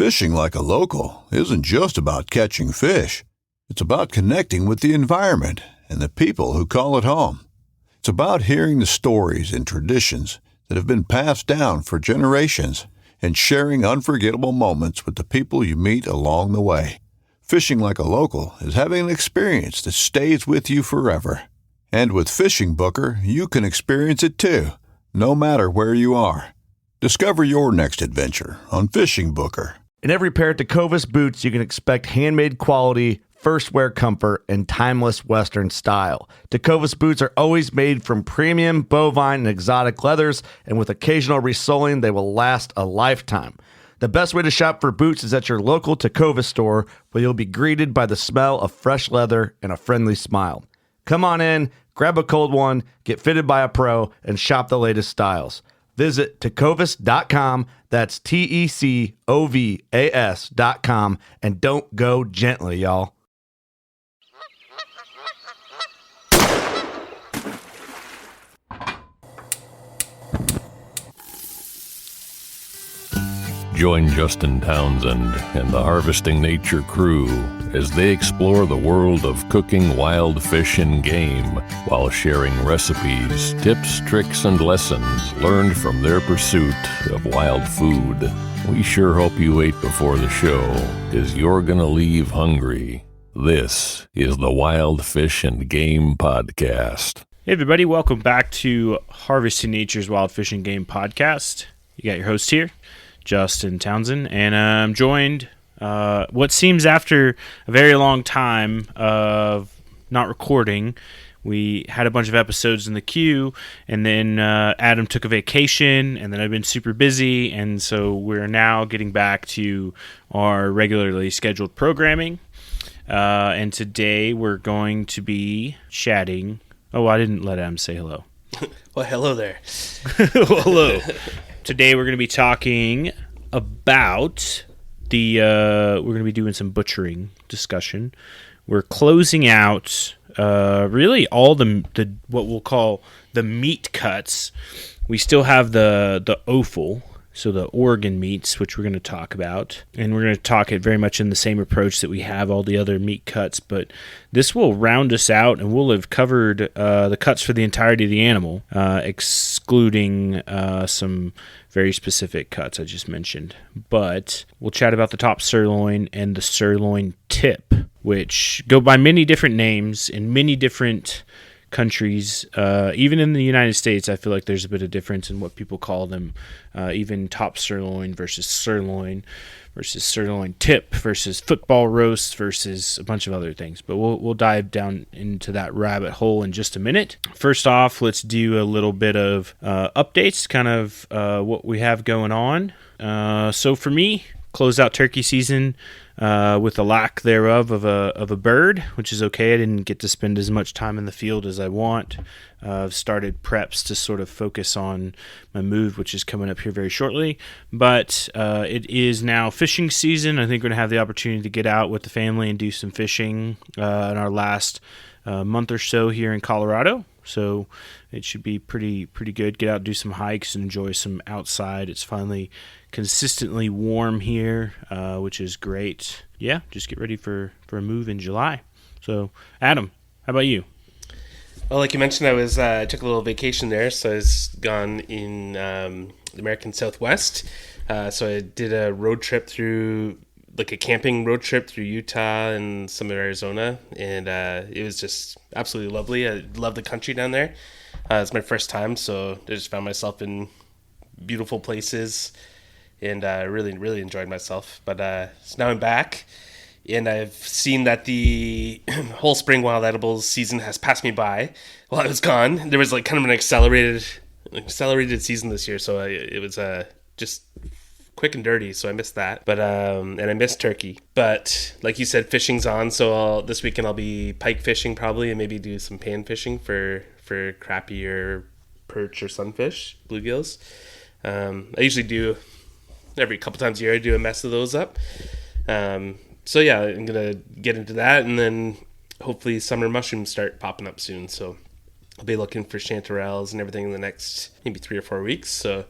Fishing like a local isn't just about catching fish. It's about connecting with the environment and the people who call it home. It's about hearing the stories and traditions that have been passed down for generations and sharing unforgettable moments with the people you meet along the way. Fishing like a local is having an experience that stays with you forever. And with Fishing Booker, you can experience it too, no matter where you are. Discover your next adventure on Fishing Booker. In every pair of Tecovas boots, you can expect handmade quality, first wear comfort, and timeless Western style. Tecovas boots are always made from premium, bovine, and exotic leathers, and with occasional resoling, they will last a lifetime. The best way to shop for boots is at your local Tecovas store, where you'll be greeted by the smell of fresh leather and a friendly smile. Come on in, grab a cold one, get fitted by a pro, and shop the latest styles. Visit tecovas.com, that's TECOVAS.com, and don't go gently, y'all. Join Justin Townsend and the Harvesting Nature crew as they explore the world of cooking wild fish and game while sharing recipes, tips, tricks, and lessons learned from their pursuit of wild food. We sure hope you ate before the show, as you're gonna leave hungry. This is the Wild Fish and Game Podcast. Hey everybody, welcome back to Harvesting Nature's Wild Fish and Game Podcast. You got your host here, Justin Townsend, and I'm joined, what seems after a very long time of not recording. We had a bunch of episodes in the queue, and then Adam took a vacation, and then I've been super busy, and so we're now getting back to our regularly scheduled programming. And today we're going to be chatting. Oh, I didn't let Adam say hello. Well, hello there. Well, hello. Today we're going to be talking about we're going to be doing some butchering discussion. We're closing out really all the what we'll call the meat cuts. We still have the offal, so the organ meats, which we're going to talk about. And we're going to talk it very much in the same approach that we have all the other meat cuts. But this will round us out, and we'll have covered the cuts for the entirety of the animal, excluding some very specific cuts I just mentioned. But we'll chat about the top sirloin and the sirloin tip, which go by many different names in many different countries. Even in the United States, I feel like there's a bit of difference in what people call them. Even top sirloin versus sirloin tip versus football roast versus a bunch of other things. But we'll dive down into that rabbit hole in just a minute. First off, let's do a little bit of updates, kind of what we have going on. So for me, close out turkey season with a lack thereof of a bird, which is okay. I didn't get to spend as much time in the field as I want. I've started preps to sort of focus on my move, which is coming up here very shortly. But it is now fishing season. I think we're going to have the opportunity to get out with the family and do some fishing in our last month or so here in Colorado. So it should be pretty good. Get out, do some hikes, and enjoy some outside. It's finally consistently warm here, which is great. Yeah, just get ready for a move in July. So, Adam, how about you? Well, like you mentioned, I took a little vacation there, so I was gone in the American Southwest. So I did a road trip through, like a camping road trip through Utah and some of Arizona, and it was just absolutely lovely. I love the country down there. It's my first time, so I just found myself in beautiful places, and really, really enjoyed myself. But so now I'm back, and I've seen that the whole spring wild edibles season has passed me by while I was gone. There was like kind of an accelerated season this year, so it was just quick and dirty, so I missed that. But and I missed turkey. But like you said, fishing's on, so this weekend I'll be pike fishing probably, and maybe do some pan fishing for crappie or perch or sunfish, bluegills. I usually do every couple times a year. I do a mess of those up. So yeah, I'm gonna get into that, and then hopefully summer mushrooms start popping up soon. So I'll be looking for chanterelles and everything in the next maybe 3 or 4 weeks. So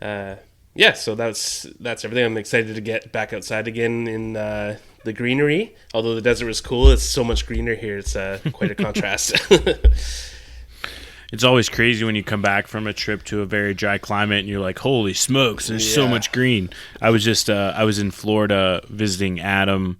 yeah, Yeah, so that's everything. I'm excited to get back outside again in the greenery. Although the desert was cool, it's so much greener here. It's quite a contrast. It's always crazy when you come back from a trip to a very dry climate and you're like, holy smokes, there's so much green. I was just I was in Florida visiting Adam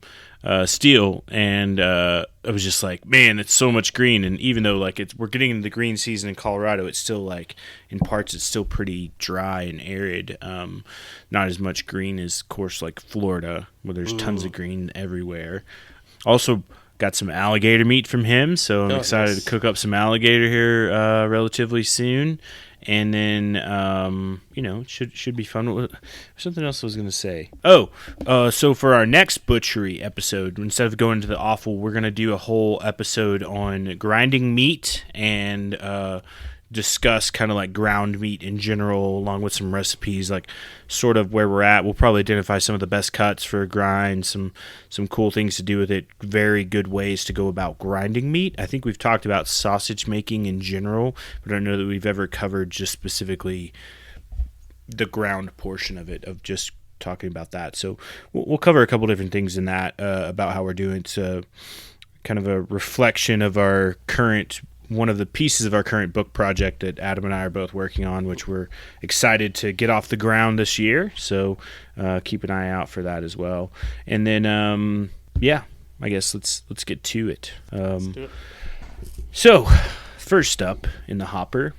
Steele, and I was just like, man, it's so much green. And even though like we're getting into the green season in Colorado, it's still like in parts it's still pretty dry and arid. Not as much green as, of course, like Florida, where there's tons of green everywhere. Also got some alligator meat from him, so I'm excited to cook up some alligator here relatively soon. And then, it should be fun. Something else I was going to say. So for our next butchery episode, instead of going to the offal, we're going to do a whole episode on grinding meat and discuss kind of like ground meat in general, along with some recipes, like sort of where we're at. We'll probably identify some of the best cuts for a grind, some cool things to do with it, very good ways to go about grinding meat. I think we've talked about sausage making in general, but I don't know that we've ever covered just specifically the ground portion of it, of just talking about that. So we'll cover a couple different things in that about how we're doing. It's kind of a reflection of our current, one of the pieces of our current book project that Adam and I are both working on, which we're excited to get off the ground this year. So keep an eye out for that as well. And then, I guess let's get to it. Let's do it. So first up in the hopper,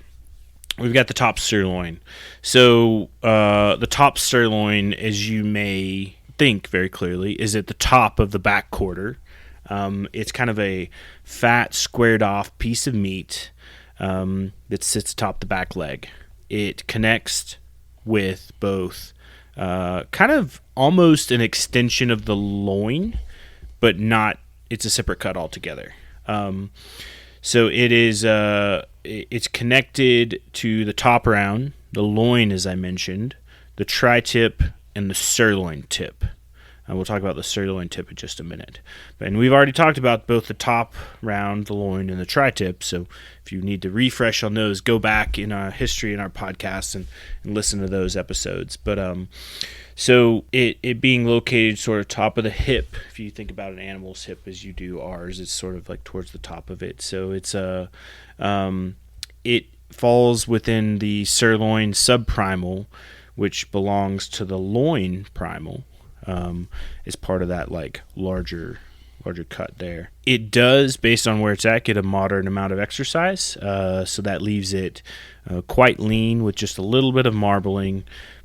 we've got the top sirloin. So the top sirloin, as you may think very clearly, is at the top of the back quarter. It's kind of a fat, squared-off piece of meat that sits atop the back leg. It connects with both kind of almost an extension of the loin, but not. It's a separate cut altogether. So it is. It's connected to the top round, the loin, as I mentioned, the tri-tip, and the sirloin tip. We'll talk about the sirloin tip in just a minute. And we've already talked about both the top round, the loin, and the tri-tip. So if you need to refresh on those, go back in our history in our podcast and listen to those episodes. But so it being located sort of top of the hip, if you think about an animal's hip as you do ours, it's sort of like towards the top of it. So it's it falls within the sirloin subprimal, which belongs to the loin primal. Is part of that like larger cut there. It does, based on where it's at, get a moderate amount of exercise, so that leaves it quite lean with just a little bit of marbling,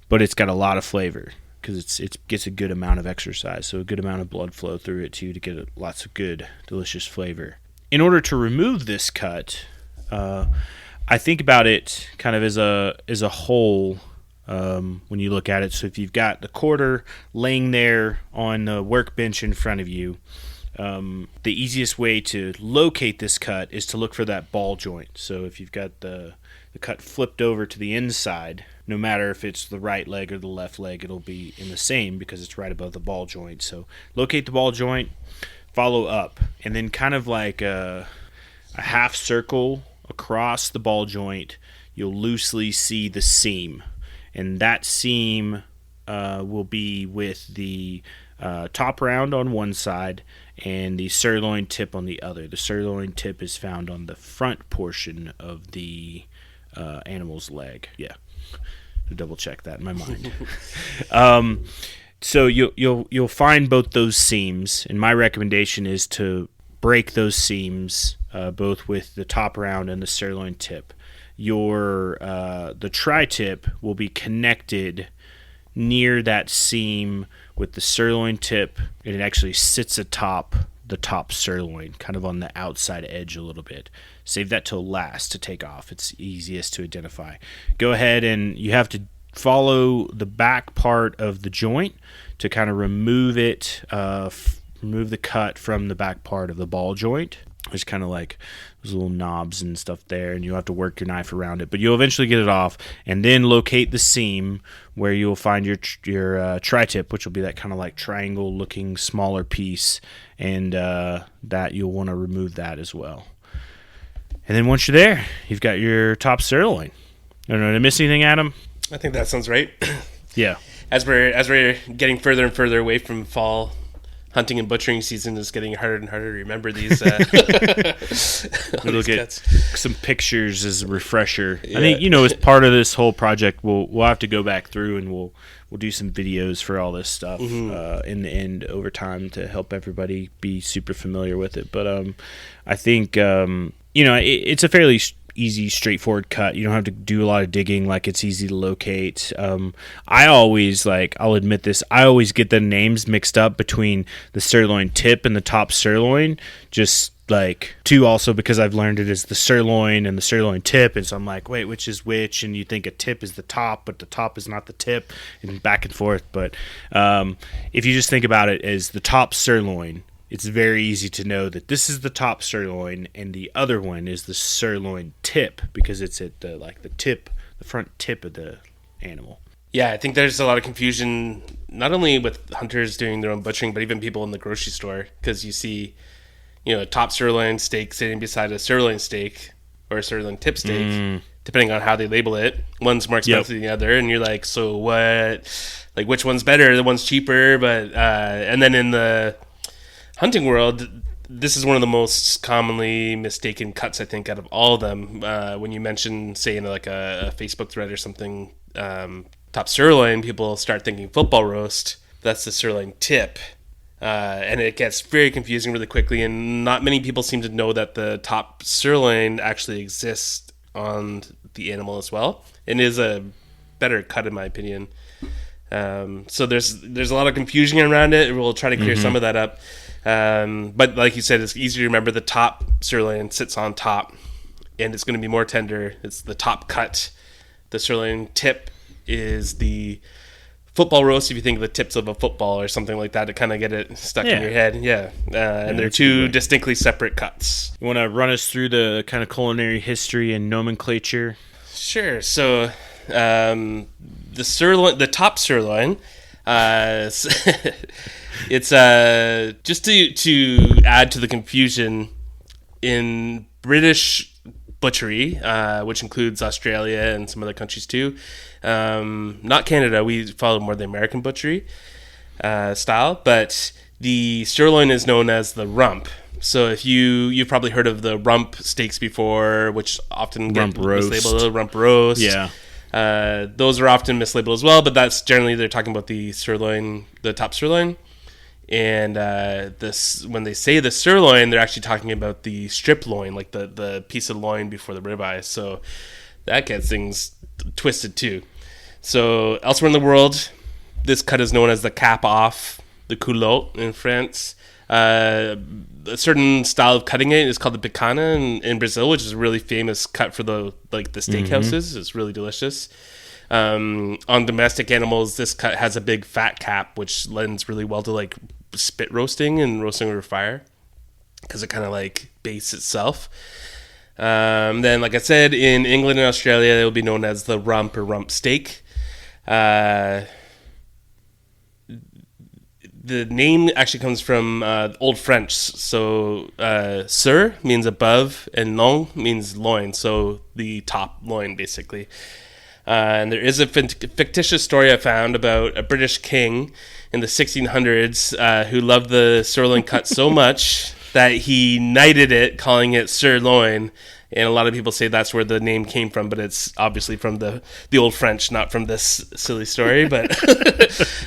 but it's got a lot of flavor because it gets a good amount of exercise, so a good amount of blood flow through it too to get lots of good, delicious flavor. In order to remove this cut, I think about it kind of as a whole. When you look at it, so if you've got the quarter laying there on the workbench in front of you, the easiest way to locate this cut is to look for that ball joint. So if you've got the cut flipped over to the inside, no matter if it's the right leg or the left leg, it'll be in the same because it's right above the ball joint. So locate the ball joint, follow up, and then kind of like a half circle across the ball joint, you'll loosely see the seam. And that seam will be with the top round on one side and the sirloin tip on the other. The sirloin tip is found on the front portion of the animal's leg. Yeah, to double check that in my mind. So you'll find both those seams, and my recommendation is to break those seams both with the top round and the sirloin tip. The tri-tip will be connected near that seam with the sirloin tip, and it actually sits atop the top sirloin, kind of on the outside edge a little bit. Save that till last to take off. It's easiest to identify. Go ahead and you have to follow the back part of the joint to kind of remove it, remove the cut from the back part of the ball joint. There's kind of like those little knobs and stuff there, and you'll have to work your knife around it, but you'll eventually get it off, and then locate the seam where you'll find your tri-tip, which will be that kind of like triangle-looking smaller piece, and that you'll want to remove that as well. And then once you're there, you've got your top sirloin. I don't know, did I miss anything, Adam? I think that sounds right. Yeah. As we're getting further and further away from fall hunting and butchering season, is getting harder and harder to remember these. We'll look at some pictures as a refresher. Yeah. I think, as part of this whole project, we'll have to go back through and we'll do some videos for all this stuff in the end over time to help everybody be super familiar with it. But I think it's a fairly easy, straightforward cut. You don't have to do a lot of digging. Like, it's easy to locate. I always, I'll admit this, I always get the names mixed up between the sirloin tip and the top sirloin, just two, also because I've learned it as the sirloin and the sirloin tip, and so I'm like, wait, which is which? And you think a tip is the top, but the top is not the tip, and back and forth. But if you just think about it as the top sirloin, it's very easy to know that this is the top sirloin and the other one is the sirloin tip, because it's at the front tip of the animal. Yeah, I think there's a lot of confusion, not only with hunters doing their own butchering, but even people in the grocery store, because you see, a top sirloin steak sitting beside a sirloin steak or a sirloin tip steak, depending on how they label it. One's more expensive than the other, and you're like, so what? Which one's better? The one's cheaper, but and then in the hunting world, this is one of the most commonly mistaken cuts, I think, out of all of them. When you mention, say, in a Facebook thread or something, top sirloin, people start thinking football roast. That's the sirloin tip. And it gets very confusing really quickly, and not many people seem to know that the top sirloin actually exists on the animal as well, and is a better cut in my opinion. So there's a lot of confusion around it. We'll try to clear some of that up. But like you said, it's easy to remember. The top sirloin sits on top, and it's going to be more tender. It's the top cut. The sirloin tip is the football roast, if you think of the tips of a football or something like that, to kind of get it stuck in your head. And they're two distinctly separate cuts. You want to run us through the kind of culinary history and nomenclature? Sure. So the top sirloin, it's just to add to the confusion, in British butchery, which includes Australia and some other countries too. Not Canada, we follow more the American butchery style, but the sirloin is known as the rump. So if you've probably heard of the rump steaks before, which often get mislabeled rump roast. Yeah. Those are often mislabeled as well, but that's generally they're talking about the sirloin, the top sirloin. And when they say the sirloin, they're actually talking about the strip loin, like the piece of loin before the ribeye. So that gets things twisted too. So elsewhere in the world, this cut is known as the cap off, the culotte in France. A certain style of cutting it is called the picanha in Brazil, which is a really famous cut for the steakhouses. It's really delicious. On domestic animals, this cut has a big fat cap, which lends really well to spit roasting and roasting over fire, because it kind of bastes itself. Then, like I said, in England and Australia, it will be known as the rump or rump steak. The name actually comes from Old French. So sur means above, and long means loin, so the top loin, basically. And there is a fictitious story I found about a British king in the 1600s who loved the sirloin cut so much that he knighted it, calling it sirloin. And a lot of people say that's where the name came from, but it's obviously from the Old French, not from this silly story. But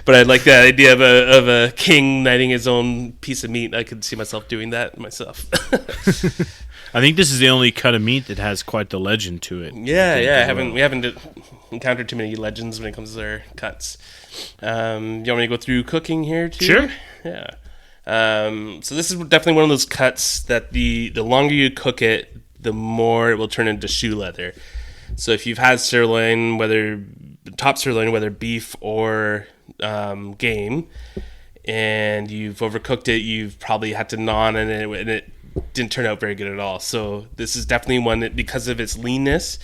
but I like the idea of a king knighting his own piece of meat. I could see myself doing that myself. I think this is the only cut of meat that has quite the legend to it. We haven't encountered too many legends when it comes to their cuts. You want me to go through cooking here too? Sure. Yeah. So this is definitely one of those cuts that the longer you cook it, the more it will turn into shoe leather. So if you've had sirloin, whether top sirloin, whether beef or game, and you've overcooked it, you've probably had to gnaw on it, and it didn't turn out very good at all. So this is definitely one that, because of its leanness,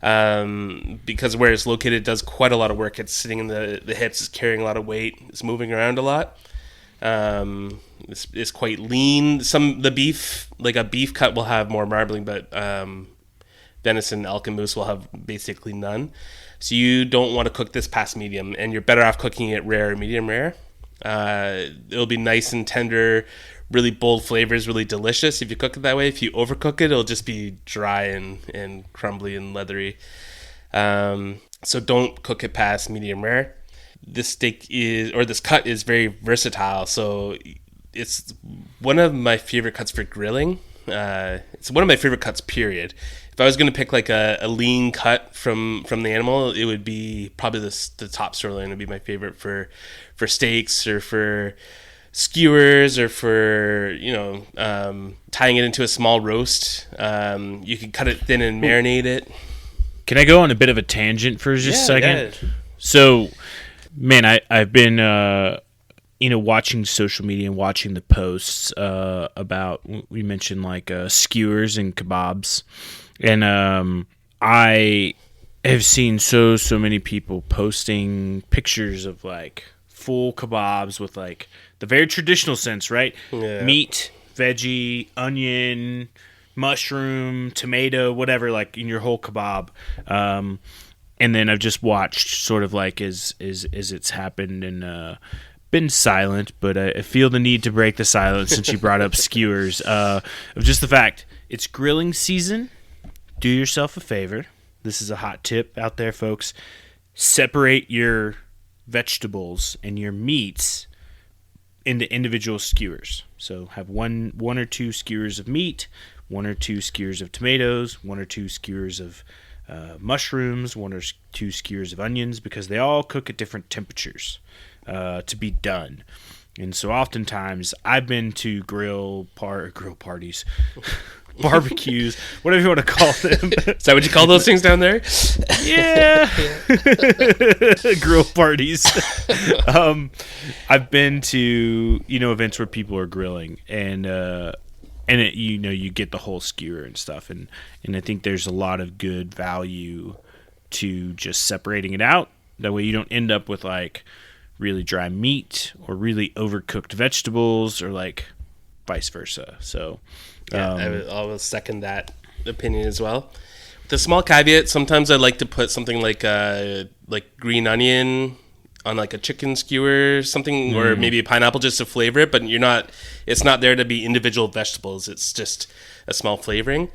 because where it's located, it does quite a lot of work. It's sitting in the hips, it's carrying a lot of weight, it's moving around a lot. It's quite lean. The beef, like a beef cut, will have more marbling, but venison, elk, and moose will have basically none. So you don't want to cook this past medium, and you're better off cooking it rare or medium rare. It'll be nice and tender, really bold flavors, really delicious if you cook it that way. If you overcook it, it'll just be dry and crumbly and leathery. So don't cook it past medium rare. This cut is very versatile. So it's one of my favorite cuts for grilling. It's one of my favorite cuts, period. If I was going to pick like a lean cut from the animal, it would be probably the top sirloin would be my favorite for steaks or for skewers or for, tying it into a small roast. You can cut it thin and marinate it. Can I go on a bit of a tangent for just a second? Yeah. So, man, I've been watching social media and watching the posts about, we mentioned like skewers and kebabs, and I have seen so many people posting pictures of like full kebabs with like the very traditional sense, right? Yeah. Meat, veggie, onion, mushroom, tomato, whatever, like in your whole kebab. And then I've just watched sort of like as it's happened and been silent, but I feel the need to break the silence since you brought up skewers. Of just the fact it's grilling season. Do yourself a favor. This is a hot tip out there, folks. Separate your vegetables and your meats into individual skewers. So have one or two skewers of meat, one or two skewers of tomatoes, one or two skewers of mushrooms, one or two skewers of onions, because they all cook at different temperatures to be done. And so oftentimes I've been to grill parties, barbecues, whatever you want to call them. Is that what you call those things down there? Yeah. Grill parties. I've been to, events where people are grilling and you get the whole skewer and stuff. And I think there's a lot of good value to just separating it out. That way you don't end up with like really dry meat or really overcooked vegetables or like vice versa. So yeah, I will second that opinion as well. With a small caveat, sometimes I like to put something like green onion on like a chicken skewer or something, or maybe a pineapple just to flavor it, but it's not there to be individual vegetables. It's just a small flavoring.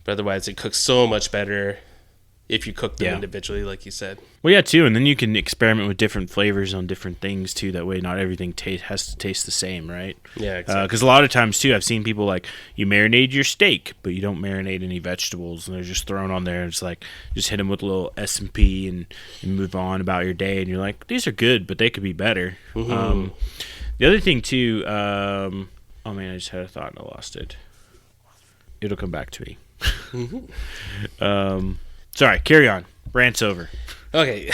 But otherwise it cooks so much better if you cook them individually, like you said. Well, yeah, too, and then you can experiment with different flavors on different things, too. That way not everything has to taste the same, right? Yeah, exactly. Because a lot of times, too, I've seen people, like, you marinate your steak, but you don't marinate any vegetables, and they're just thrown on there. And it's like, just hit them with a little S&P and move on about your day, and you're like, these are good, but they could be better. Mm-hmm. The other thing, too, oh, man, I just had a thought and I lost it. It'll come back to me. Mm-hmm. Sorry, carry on. Rant's over. Okay.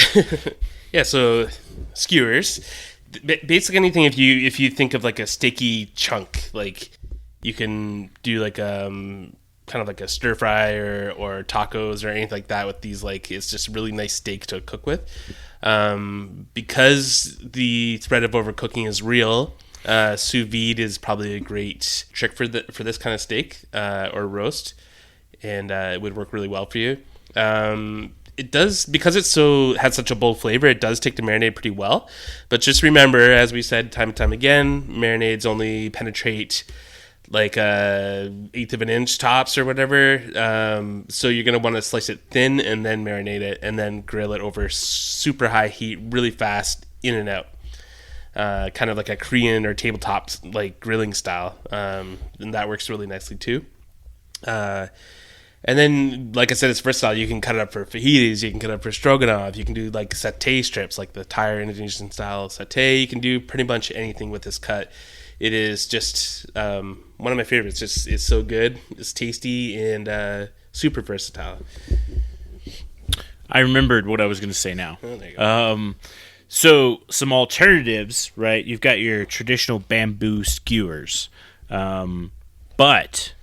Yeah, so skewers. Basically anything if you think of like a steaky chunk, like you can do like kind of like a stir fry or tacos or anything like that with these, like it's just really nice steak to cook with. Because the threat of overcooking is real, sous vide is probably a great trick for this kind of steak or roast, and it would work really well for you. It does, because it has such a bold flavor, it does take the marinade pretty well. But just remember, as we said time and time again, marinades only penetrate like eighth of an inch tops or whatever. So you're going to want to slice it thin and then marinate it and then grill it over super high heat really fast, in and out. Kind of like a Korean or tabletop like grilling style. And that works really nicely too. And then, like I said, it's versatile. You can cut it up for fajitas. You can cut it up for stroganoff. You can do like satay strips, like the Thai or Indonesian style satay. You can do pretty much anything with this cut. It is just one of my favorites. It's so good. It's tasty and super versatile. I remembered what I was going to say now. Oh, there you go. So some alternatives, right? You've got your traditional bamboo skewers, but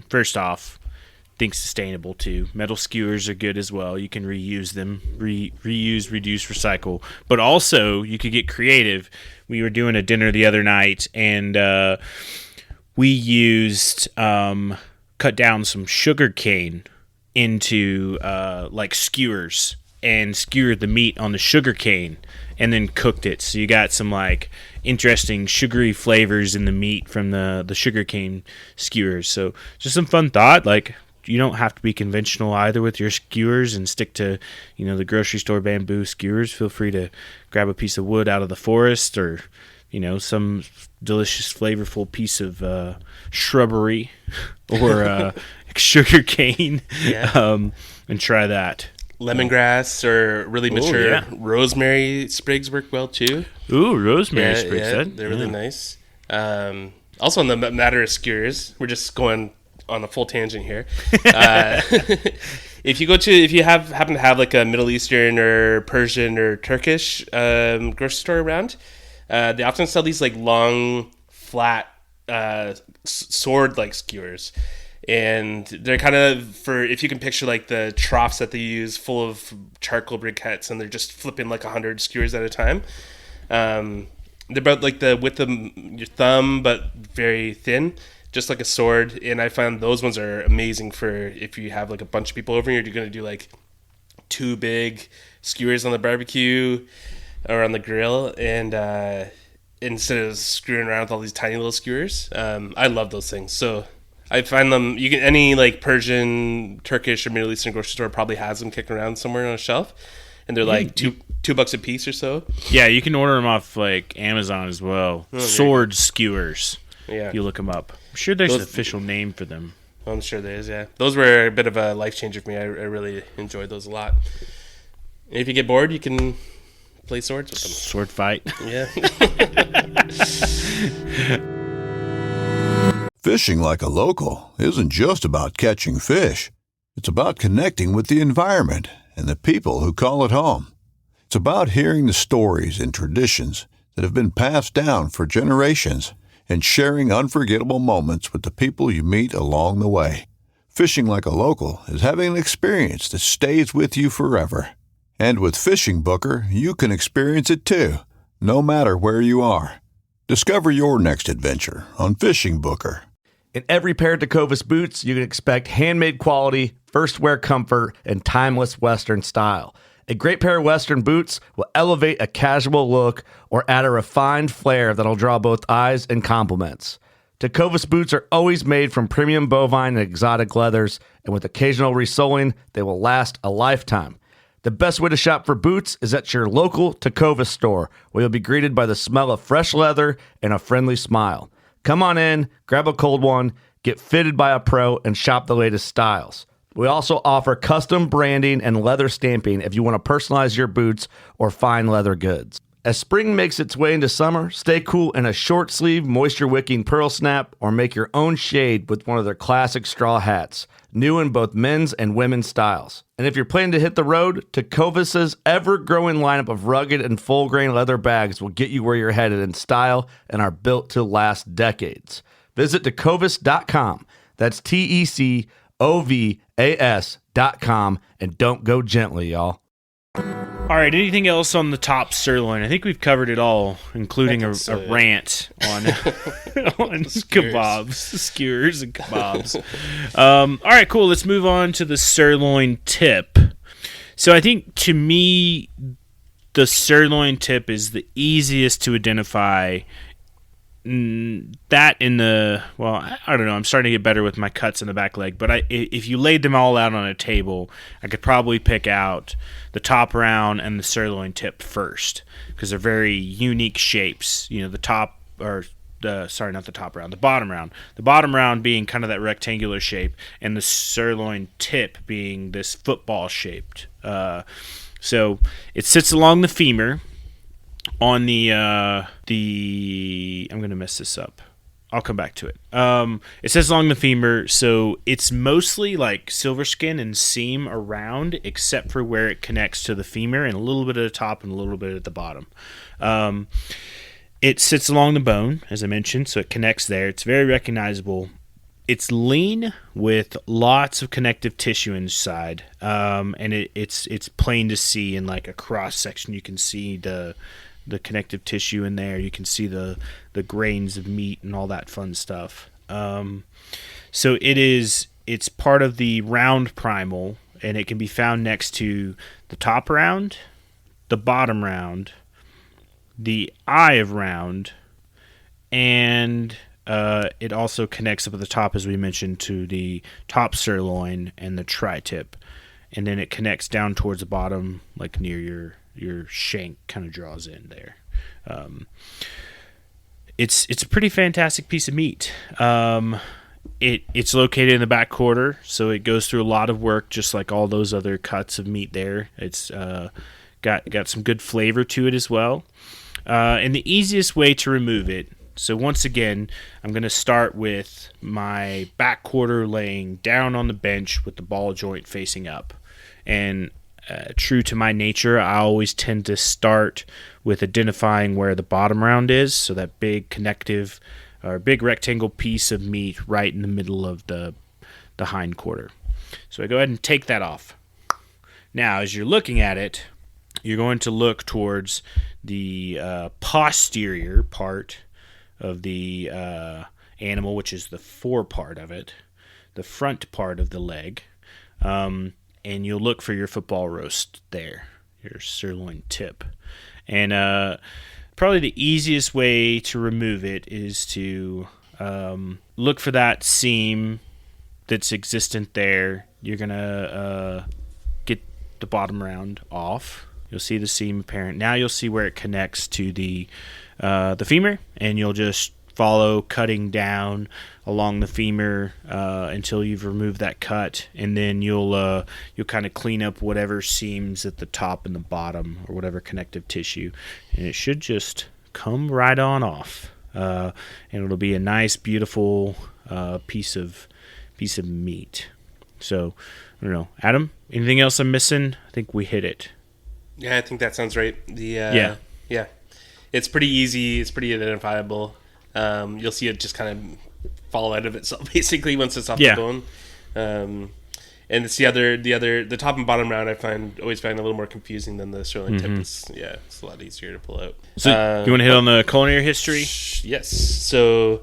first off, think sustainable too. Metal skewers are good as well. You can reuse them, reuse, reduce, recycle. But also, you could get creative. We were doing a dinner the other night, and we used cut down some sugar cane into like skewers and skewered the meat on the sugar cane and then cooked it. So you got some like interesting sugary flavors in the meat from the sugar cane skewers. So just some fun thought. Like, you don't have to be conventional either with your skewers and stick to, the grocery store bamboo skewers. Feel free to grab a piece of wood out of the forest or, some delicious, flavorful piece of shrubbery or sugar cane, and try that. Lemongrass or really mature rosemary sprigs work well too. Ooh, rosemary sprigs. They're really nice. Also, on the matter of skewers, we're just going on a full tangent here. If you happen to have like a Middle Eastern or Persian or Turkish grocery store around, they often sell these like long, flat sword-like skewers. And they're kind of if you can picture like the troughs that they use full of charcoal briquettes, and they're just flipping like 100 skewers at a time. They're about like the width of your thumb, but very thin, just like a sword. And I found those ones are amazing for if you have like a bunch of people over and you're going to do like 2 big skewers on the barbecue or on the grill, and instead of screwing around with all these tiny little skewers. I love those things. So I find them, any like Persian, Turkish, or Middle Eastern grocery store probably has them kicking around somewhere on a shelf, and they're like $2 a piece or so. Yeah, you can order them off like Amazon as well. Sword skewers. Yeah, if you look them up. I'm sure there's an official name for them. I'm sure there is. Yeah, those were a bit of a life changer for me. I really enjoyed those a lot. And if you get bored, you can play swords with them. Sword fight. Yeah. Fishing like a local isn't just about catching fish. It's about connecting with the environment and the people who call it home. It's about hearing the stories and traditions that have been passed down for generations and sharing unforgettable moments with the people you meet along the way. Fishing like a local is having an experience that stays with you forever. And with Fishing Booker, you can experience it too, no matter where you are. Discover your next adventure on Fishing Booker. In every pair of Tecovas boots, you can expect handmade quality, first wear comfort, and timeless Western style. A great pair of Western boots will elevate a casual look or add a refined flair that'll draw both eyes and compliments. Tecovas boots are always made from premium bovine and exotic leathers, and with occasional resoling, they will last a lifetime. The best way to shop for boots is at your local Tecovas store, where you'll be greeted by the smell of fresh leather and a friendly smile. Come on in, grab a cold one, get fitted by a pro, and shop the latest styles. We also offer custom branding and leather stamping if you want to personalize your boots or fine leather goods. As spring makes its way into summer, stay cool in a short sleeve, moisture-wicking pearl snap, or make your own shade with one of their classic straw hats, new in both men's and women's styles. And if you're planning to hit the road, Tecovas' ever-growing lineup of rugged and full-grain leather bags will get you where you're headed in style and are built to last decades. Visit tecovas.com. That's TECOVAS.com, and don't go gently, y'all. All right, anything else on the top sirloin? I think we've covered it all, including a rant on kebabs, skewers, and kebabs. All right, cool. Let's move on to the sirloin tip. So I think, to me, the sirloin tip is the easiest to identify. That in the, I don't know, I'm starting to get better with my cuts in the back leg, but if you laid them all out on a table, I could probably pick out the top round and the sirloin tip first, because they're very unique shapes. The top, or not the top round, the bottom round. The bottom round being kind of that rectangular shape, and the sirloin tip being this football shaped. So it sits along the femur. On the I'm going to mess this up. I'll come back to it. It says along the femur, so it's mostly like silver skin and seam around, except for where it connects to the femur, and a little bit at the top and a little bit at the bottom. It sits along the bone, as I mentioned, so it connects there. It's very recognizable. It's lean with lots of connective tissue inside, and it's plain to see in like a cross section. You can see the connective tissue in there. You can see the grains of meat and all that fun stuff. So it is it's part of the round primal, and it can be found next to the top round, the bottom round, the eye of round, and it also connects up at the top, as we mentioned, to the top sirloin and the tri-tip. And then it connects down towards the bottom, like near your shank, kind of draws in there. It's a pretty fantastic piece of meat. It's located in the back quarter, so it goes through a lot of work, just like all those other cuts of meat there. It's got some good flavor to it as well. And the easiest way to remove it, so once again, I'm going to start with my back quarter laying down on the bench with the ball joint facing up. And true to my nature, I always tend to start with identifying where the bottom round is, so that big connective or big rectangle piece of meat right in the middle of the hind quarter. So I go ahead and take that off. Now, as you're looking at it, you're going to look towards the posterior part of the animal, which is the fore part of it, the front part of the leg, and you'll look for your football roast there, your sirloin tip. And probably the easiest way to remove it is to look for that seam that's existent there. You're going to get the bottom round off. You'll see the seam apparent. Now you'll see where it connects to the femur, and you'll just follow cutting down along the femur until you've removed that cut, and then you'll kind of clean up whatever seams at the top and the bottom, or whatever connective tissue, and it should just come right on off, and it'll be a nice, beautiful piece of meat. So I don't know, Adam, anything else I'm missing? I think we hit it. Yeah, I think that sounds right. Yeah, it's pretty easy. It's pretty identifiable. You'll see it just kind of fall out of itself basically once it's off the bone. And it's the top and bottom round. Always find a little more confusing than the sirloin tip. It's a lot easier to pull out. So you want to hit on the culinary history? Yes. So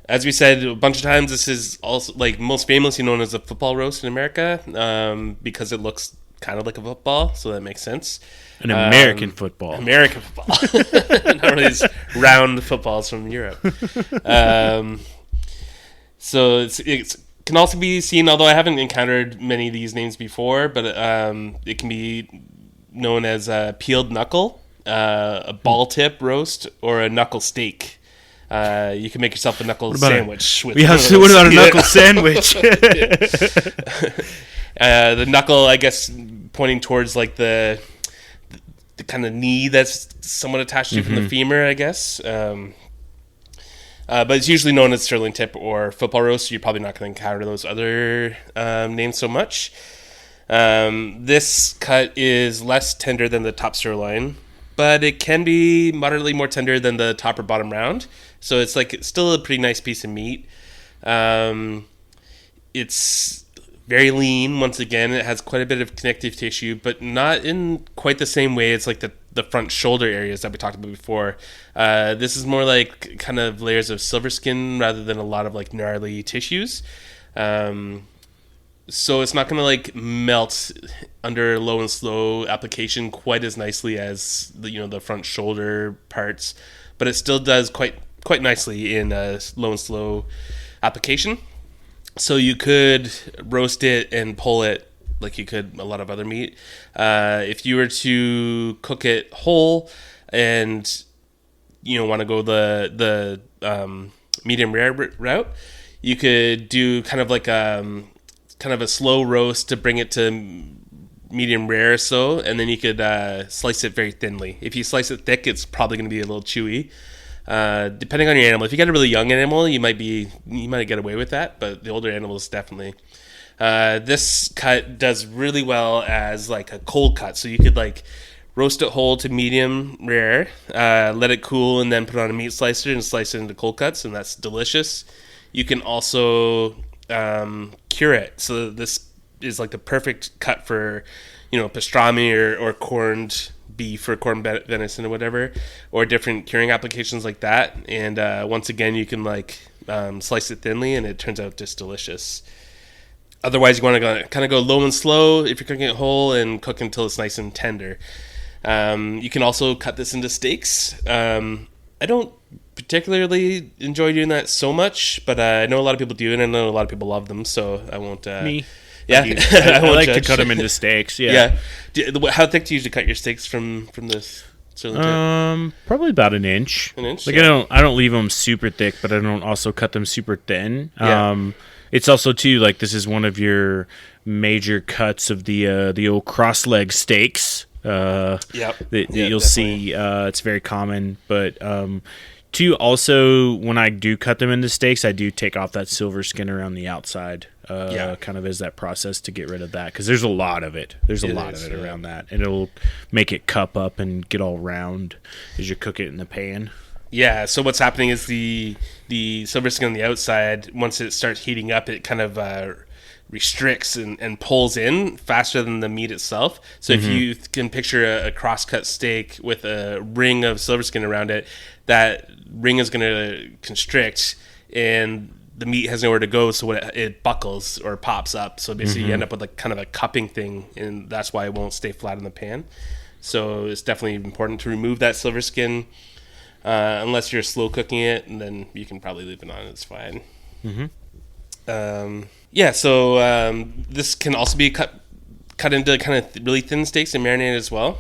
as we said a bunch of times, this is also like most famously known as a football roast in America because it looks kind of like a football, so that makes sense. An American football. American football. Not really these round footballs from Europe. So it can also be seen, although I haven't encountered many of these names before, but it can be known as a peeled knuckle, a ball tip roast, or a knuckle steak. You can make yourself a knuckle sandwich. What about a knuckle sandwich? The knuckle, I guess, pointing towards like the kind of knee that's somewhat attached to from the femur, I guess. But it's usually known as sirloin tip or football roast, so you're probably not going to encounter those other names so much. This cut is less tender than the top sirloin, but it can be moderately more tender than the top or bottom round. So it's still a pretty nice piece of meat. It's very lean. Once again, it has quite a bit of connective tissue, but not in quite the same way. It's like the front shoulder areas that we talked about before. This is more like kind of layers of silver skin rather than a lot of like gnarly tissues. So it's not going to like melt under low and slow application quite as nicely as the front shoulder parts, but it still does quite nicely in low and slow application. So you could roast it and pull it like you could a lot of other meat. If you were to cook it whole and want to go the medium rare route, you could do kind of like a slow roast to bring it to medium rare, and then you could slice it very thinly. If you slice it thick, it's probably going to be a little chewy. Depending on your animal. If you got a really young animal, you might get away with that, but the older animals definitely. This cut does really well as like a cold cut, so you could like roast it whole to medium rare, let it cool, and then put it on a meat slicer and slice it into cold cuts, and that's delicious. You can also cure it, so this is like the perfect cut for pastrami or corned beef or corned venison or whatever, or different curing applications like that. And once again, you can like slice it thinly, and it turns out just delicious. Otherwise, you want to kind of go low and slow if you're cooking it whole and cook until it's nice and tender. You can also cut this into steaks. I don't particularly enjoy doing that so much, but I know a lot of people do, and I know a lot of people love them, so I won't... Me. Yeah, I won't like judge. to cut them into steaks. Yeah. How thick do you usually cut your steaks from this sirloin tip? Probably about an inch. An inch? Like Yeah. I don't leave them super thick, but I don't also cut them super thin. Yeah. It's also too like this is one of your major cuts of the old cross leg steaks. That you'll definitely. see. It's very common, but two, also when I do cut them into steaks, I do take off that silver skin around the outside. Kind of as that process to get rid of that, because there's a lot of it. There's a lot of it around that, and it'll make it cup up and get all round as you cook it in the pan. Yeah, so what's happening is the silver skin on the outside, once it starts heating up, it kind of restricts and pulls in faster than the meat itself. So if you can picture a cross-cut steak with a ring of silver skin around it, that ring is going to constrict, and the meat has nowhere to go, so it buckles or pops up. So basically you end up with like kind of a cupping thing, and that's why it won't stay flat in the pan. So it's definitely important to remove that silver skin. Unless you're slow cooking it, and then you can probably leave it on. It's fine. So this can also be cut into kind of really thin steaks and marinated as well.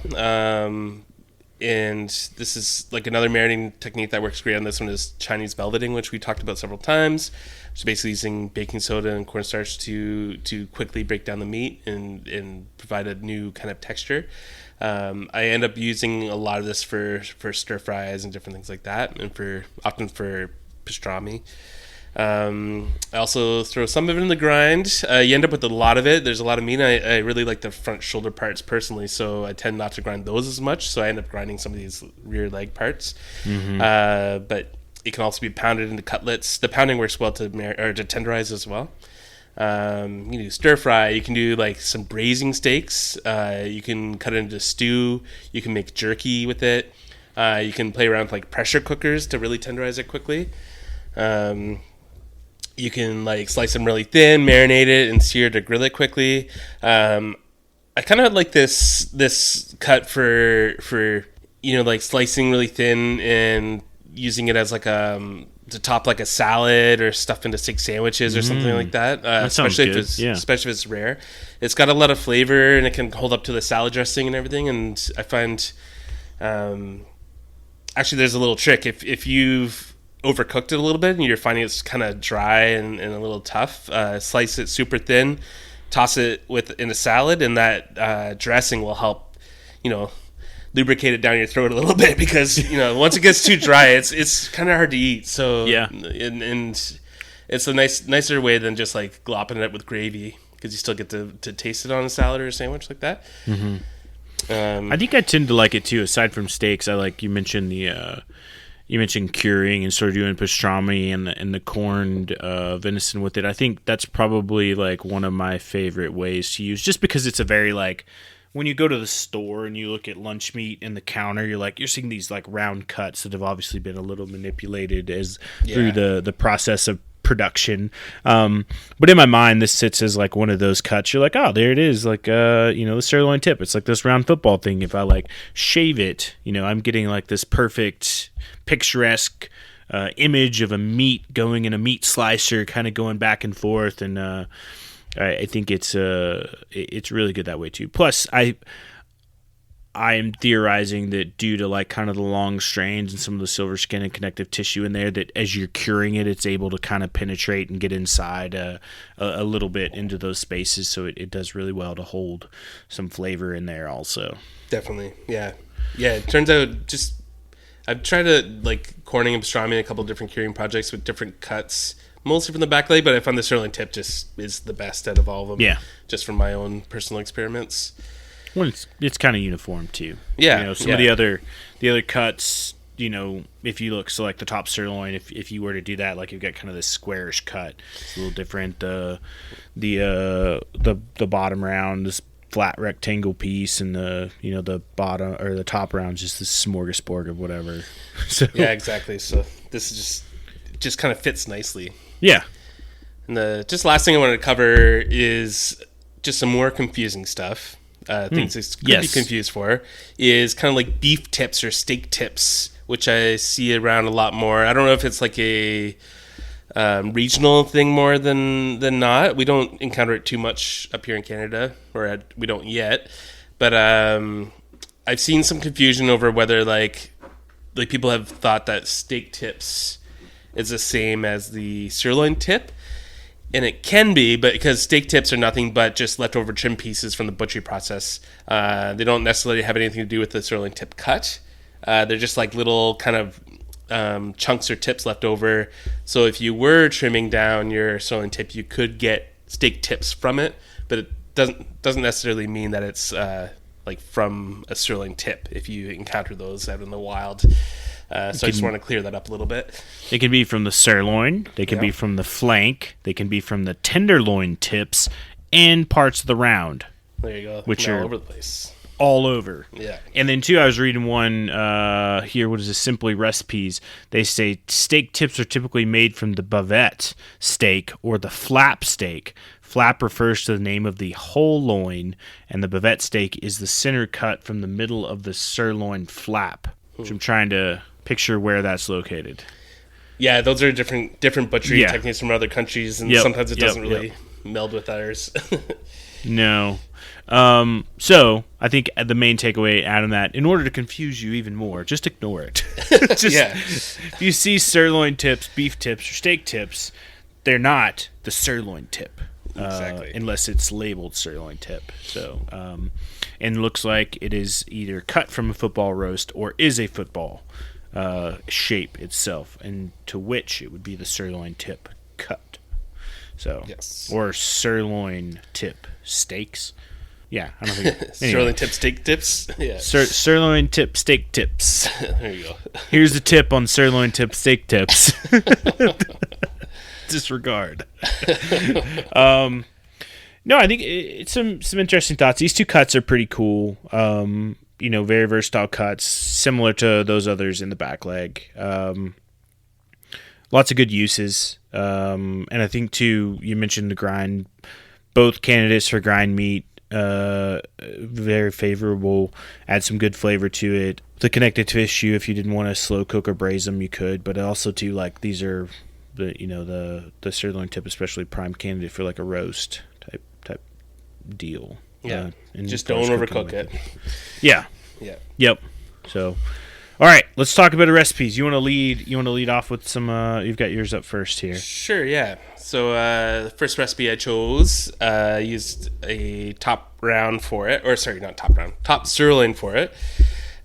And this is like another marinating technique that works great on this one is Chinese velveting, which we talked about several times. Which is basically using baking soda and cornstarch to quickly break down the meat and provide a new kind of texture. I end up using a lot of this for stir fries and different things like that, and often for pastrami. I also throw some of it in the grind. You end up with a lot of it. There's a lot of meat. I really like the front shoulder parts personally, so I tend not to grind those as much. So I end up grinding some of these rear leg parts. But it can also be pounded into cutlets. The pounding works well to tenderize as well. You can do stir fry. You can do like some braising steaks. You can cut it into stew. You can make jerky with it. You can play around with like pressure cookers to really tenderize it quickly. You can like slice them really thin, marinate it, and sear to grill it quickly. I kind of like this cut for like slicing really thin and using it as like to top like a salad or stuff into steak sandwiches or something like that. Especially if it's rare. It's got a lot of flavor and it can hold up to the salad dressing and everything. And I find actually there's a little trick if you've overcooked it a little bit and you're finding it's kind of dry and a little tough. Slice it super thin, toss it in a salad, and that dressing will help lubricate it down your throat a little bit, because once it gets too dry, it's kind of hard to eat. So and it's a nicer way than just like glopping it up with gravy, because you still get to taste it on a salad or a sandwich like that. I think I tend to like it too. Aside from steaks, I like you mentioned curing and sort of doing pastrami and the corned venison with it. I think that's probably like one of my favorite ways to use, just because it's a very like. When you go to the store and you look at lunch meat in the counter, you're seeing these like round cuts that have obviously been a little manipulated through the process of production. But in my mind, this sits as like one of those cuts. You're like, oh, there it is, like the sirloin tip. It's like this round football thing. If I like shave it, I'm getting like this perfect picturesque image of a meat going in a meat slicer, kind of going back and forth, and I think it's really good that way too. Plus, I am theorizing that due to like kind of the long strains and some of the silver skin and connective tissue in there, that as you're curing it, it's able to kind of penetrate and get inside a little bit into those spaces. So it does really well to hold some flavor in there also. Definitely, yeah. It turns out I've tried to like corning and pastrami in a couple of different curing projects with different cuts. Mostly from the back leg, but I found the sirloin tip just is the best out of all of them. Yeah. Just from my own personal experiments. Well, it's kind of uniform too. Yeah. Some of the other cuts, if you look, so like the top sirloin, if you were to do that, like you've got kind of this squarish cut. It's a little different. The bottom round, this flat rectangle piece, and the bottom or the top round, just this smorgasbord of whatever. So yeah, exactly. So this is just kind of fits nicely. Yeah. And the just last thing I wanted to cover is just some more confusing stuff. Things this could be confused for is kind of like beef tips or steak tips, which I see around a lot more. I don't know if it's like a regional thing more than not. We don't encounter it too much up here in Canada, or we don't yet. But I've seen some confusion over whether like people have thought that steak tips is the same as the sirloin tip. And it can be, but because steak tips are nothing but just leftover trim pieces from the butchery process. They don't necessarily have anything to do with the sirloin tip cut. They're just like little kind of chunks or tips left over. So if you were trimming down your sirloin tip, you could get steak tips from it, but it doesn't necessarily mean that it's like from a sirloin tip if you encounter those out in the wild. So I just want to clear that up a little bit. They can be from the sirloin. They can be from the flank. They can be from the tenderloin tips and parts of the round. There you go. Which are all over the place. All over. Yeah. And then, too, I was reading one here. What is this? Simply Recipes. They say steak tips are typically made from the bavette steak or the flap steak. Flap refers to the name of the whole loin, and the bavette steak is the center cut from the middle of the sirloin flap, which I'm trying to picture where that's located. Yeah, those are different butchery techniques from other countries, and sometimes it doesn't really meld with ours. No. So I think the main takeaway out of that, in order to confuse you even more, just ignore it. If you see sirloin tips, beef tips, or steak tips, they're not the sirloin tip. Exactly. Unless it's labeled sirloin tip. So, and looks like it is either cut from a football roast or is a football shape itself, and to which it would be the sirloin tip cut. So, or sirloin tip steaks. Yeah, I don't think anyway. Sirloin tip steak tips. Yeah, sirloin tip steak tips. There you go. Here's the tip on sirloin tip steak tips. Disregard. No, I think it's some interesting thoughts. These two cuts are pretty cool. Very versatile cuts, similar to those others in the back leg. Lots of good uses. And I think, too, you mentioned the grind. Both candidates for grind meat, very favorable. Add some good flavor to it. The connected tissue, if you didn't want to slow cook or braise them, you could. But also, too, like these are the sirloin tip, especially prime candidate for like a roast type deal. Yeah, and just don't overcook it. Yeah. Yep. So, all right, let's talk about the recipes. You want to lead off with some? You've got yours up first here. Sure. Yeah. So the first recipe I chose used a top sirloin for it,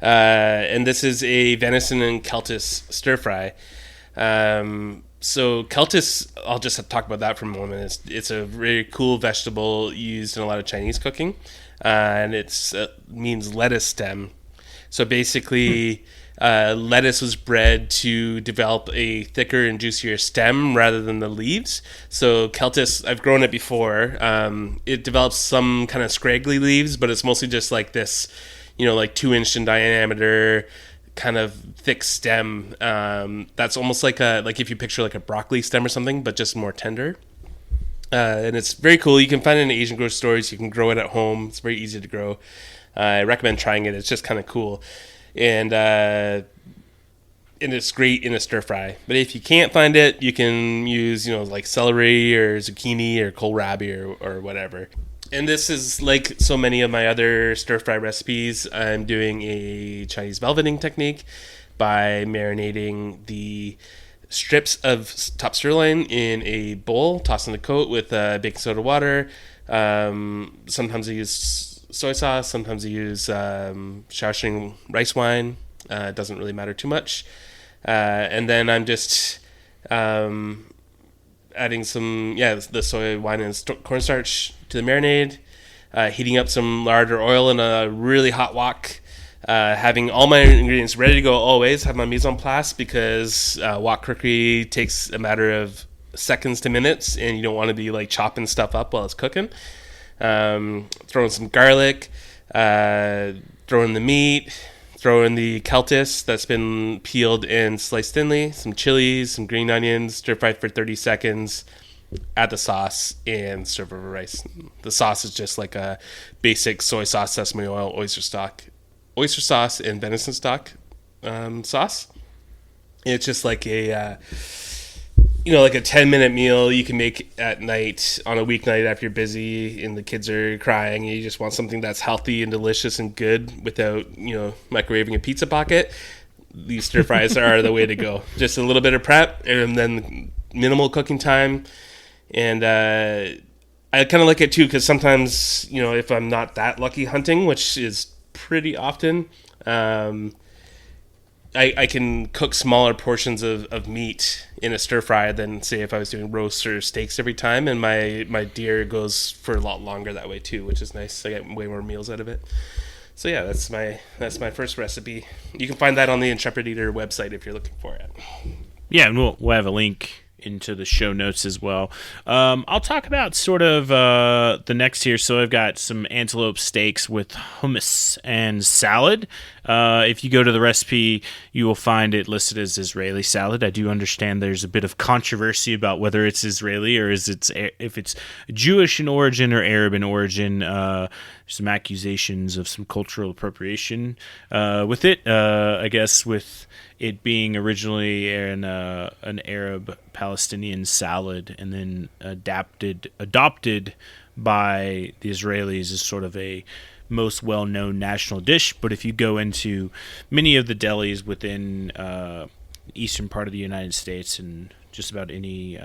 and this is a venison and Celtis stir fry. So Celtis, I'll just talk about that for a moment. It's a very cool vegetable used in a lot of Chinese cooking, and it means lettuce stem. So basically, lettuce was bred to develop a thicker and juicier stem rather than the leaves. So Celtis, I've grown it before. It develops some kind of scraggly leaves, but it's mostly just like this, like 2-inch in diameter, kind of thick stem. That's almost like if you picture like a broccoli stem or something, but just more tender. And it's very cool. You can find it in Asian grocery stores. You can grow it at home. It's very easy to grow. I recommend trying it. It's just kind of cool. And it's great in a stir fry. But if you can't find it, you can use, like celery or zucchini or kohlrabi or whatever. And this is like so many of my other stir fry recipes. I'm doing a Chinese velveting technique by marinating the strips of top sirloin in a bowl, tossing the coat with baking soda water. Sometimes I use soy sauce. Sometimes I use Shaoxing rice wine. It doesn't really matter too much. And then I'm just adding some, the soy wine and cornstarch to the marinade, heating up some lard or oil in a really hot wok, having all my ingredients ready to go always, have my mise en place because wok cookery takes a matter of seconds to minutes and you don't want to be like chopping stuff up while it's cooking. Throw in some garlic, throw in the meat, throw in the Celtis that's been peeled and sliced thinly, some chilies, some green onions, stir fry for 30 seconds, add the sauce, and serve over rice. The sauce is just like a basic soy sauce, sesame oil, oyster sauce, and venison stock sauce. And it's just like a like a 10-minute meal you can make at night on a weeknight after you're busy and the kids are crying, and you just want something that's healthy and delicious and good without microwaving a pizza pocket. These stir fries are the way to go. Just a little bit of prep and then minimal cooking time. And I kind of like it too because sometimes if I'm not that lucky hunting, which is pretty often, I can cook smaller portions of meat in a stir fry than, say, if I was doing roasts or steaks every time. And my deer goes for a lot longer that way too, which is nice. I get way more meals out of it. So yeah, that's my first recipe. You can find that on the Intrepid Eater website if you're looking for it. Yeah, and we'll have a link into the show notes as well. I'll talk about sort of the next here. So I've got some antelope steaks with hummus and salad. If you go to the recipe, you will find it listed as Israeli salad. I do understand there's a bit of controversy about whether it's Israeli or if it's Jewish in origin or Arab in origin. Some accusations of some cultural appropriation with it. I guess with it being originally an Arab Palestinian salad and then adopted by the Israelis as sort of a most well-known national dish. But if you go into many of the delis within the eastern part of the United States and just about any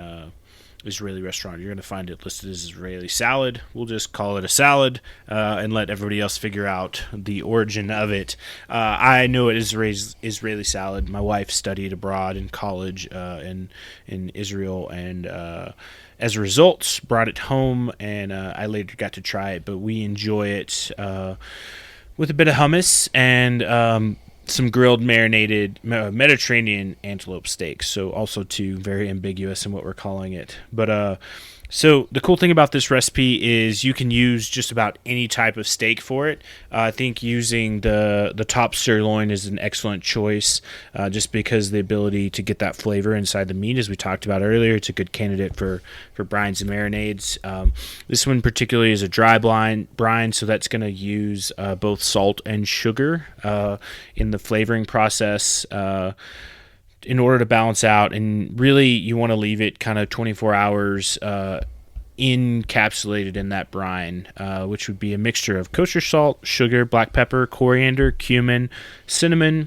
Israeli restaurant, you're going to find it listed as Israeli salad. We'll just call it a salad and let everybody else figure out the origin of it. I know it is Israeli salad. My wife studied abroad in college in Israel, and as a result, brought it home, and I later got to try it. But we enjoy it with a bit of hummus and some grilled marinated Mediterranean antelope steaks. So also too very ambiguous in what we're calling it. But so the cool thing about this recipe is you can use just about any type of steak for it. I think using the top sirloin is an excellent choice just because the ability to get that flavor inside the meat, as we talked about earlier. It's a good candidate for brines and marinades. This one particularly is a dry brine, so that's going to use both salt and sugar in the flavoring process in order to balance out, and really you want to leave it kind of 24 hours encapsulated in that brine, which would be a mixture of kosher salt, sugar, black pepper, coriander, cumin, cinnamon,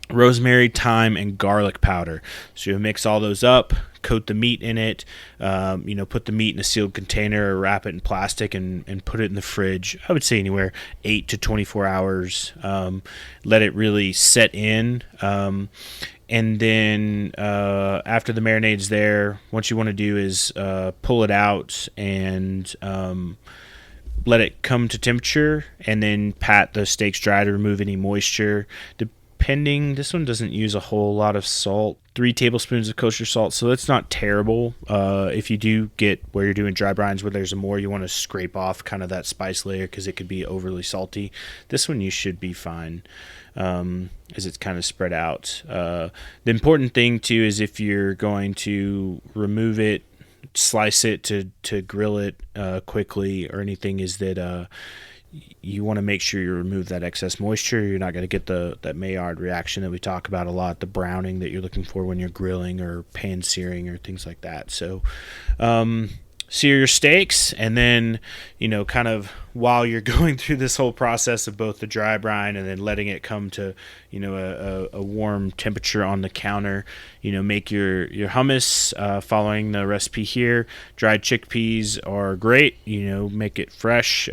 rosemary, thyme, and garlic powder. So you mix all those up, coat the meat in it, put the meat in a sealed container or wrap it in plastic and put it in the fridge. I would say anywhere 8 to 24 hours. Let it really set in. And then after the marinade's there, what you want to do is pull it out and let it come to temperature, and then pat the steaks dry to remove any moisture. This one doesn't use a whole lot of salt. 3 tablespoons of kosher salt, so that's not terrible. If you do get where you're doing dry brines where there's more, you want to scrape off kind of that spice layer because it could be overly salty. This one you should be fine as it's kind of spread out. The important thing too is if you're going to remove it, slice it to grill it quickly or anything, is that you want to make sure you remove that excess moisture. You're not going to get that Maillard reaction that we talk about a lot, the browning that you're looking for when you're grilling or pan searing or things like that. So sear your steaks, and then kind of while you're going through this whole process of both the dry brine and then letting it come to a warm temperature on the counter, make your hummus following the recipe here. Dried chickpeas are great. Make it fresh,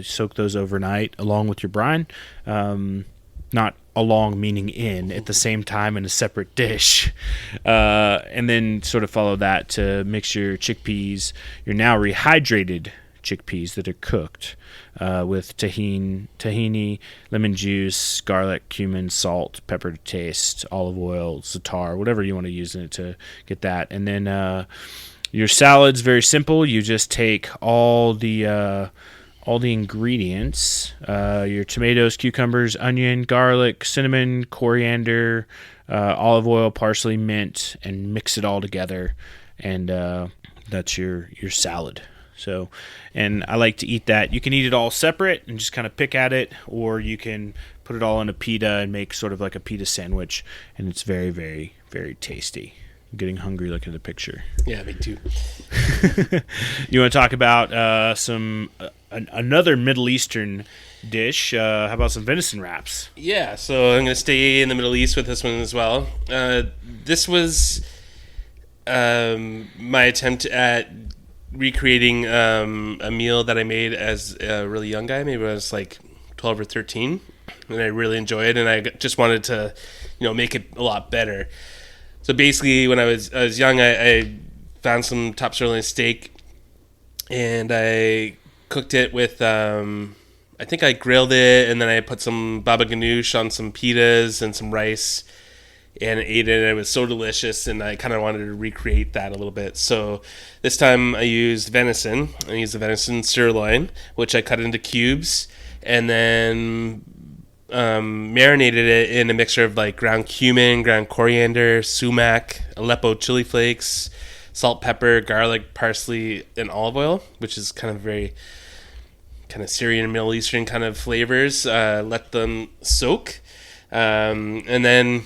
soak those overnight along with your brine. Not along meaning in at the same time in a separate dish, and then sort of follow that to mix your chickpeas, your now rehydrated chickpeas that are cooked, with tahini, lemon juice, garlic, cumin, salt, pepper to taste, olive oil, za'atar, whatever you want to use in it to get that. And then your salad's very simple. You just take all the ingredients, your tomatoes, cucumbers, onion, garlic, cinnamon, coriander, olive oil, parsley, mint, and mix it all together. And that's your salad. So, and I like to eat that. You can eat it all separate and just kind of pick at it, or you can put it all in a pita and make sort of like a pita sandwich, and it's very, very, very tasty. I'm getting hungry looking at the picture. Yeah, me too. You want to talk about another Middle Eastern dish? How about some venison wraps? Yeah, so I'm going to stay in the Middle East with this one as well. This was my attempt at recreating a meal that I made as a really young guy. Maybe I was like 12 or 13, and I really enjoyed it, and I just wanted to, make it a lot better. So basically, when I was young, I found some top sirloin steak, and I cooked it with, I think I grilled it, and then I put some baba ganoush on some pitas and some rice, and ate it, and it was so delicious, and I kind of wanted to recreate that a little bit. So this time I used venison. I used the venison sirloin, which I cut into cubes, and then marinated it in a mixture of like ground cumin, ground coriander, sumac, Aleppo chili flakes, salt, pepper, garlic, parsley, and olive oil, which is kind of very kind of Syrian and Middle Eastern kind of flavors. Let them soak, and then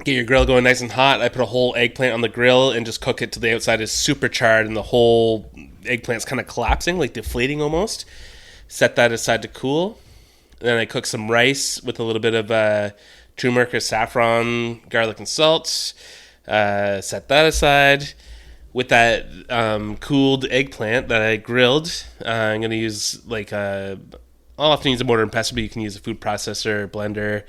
get your grill going nice and hot. I put a whole eggplant on the grill and just cook it till the outside is super charred and the whole eggplant's kind of collapsing, like deflating almost. Set that aside to cool. Then I cook some rice with a little bit of turmeric or saffron, garlic and salt. Set that aside. With that cooled eggplant that I grilled, I'm going to use I'll often use a mortar and pestle, but you can use a food processor, blender.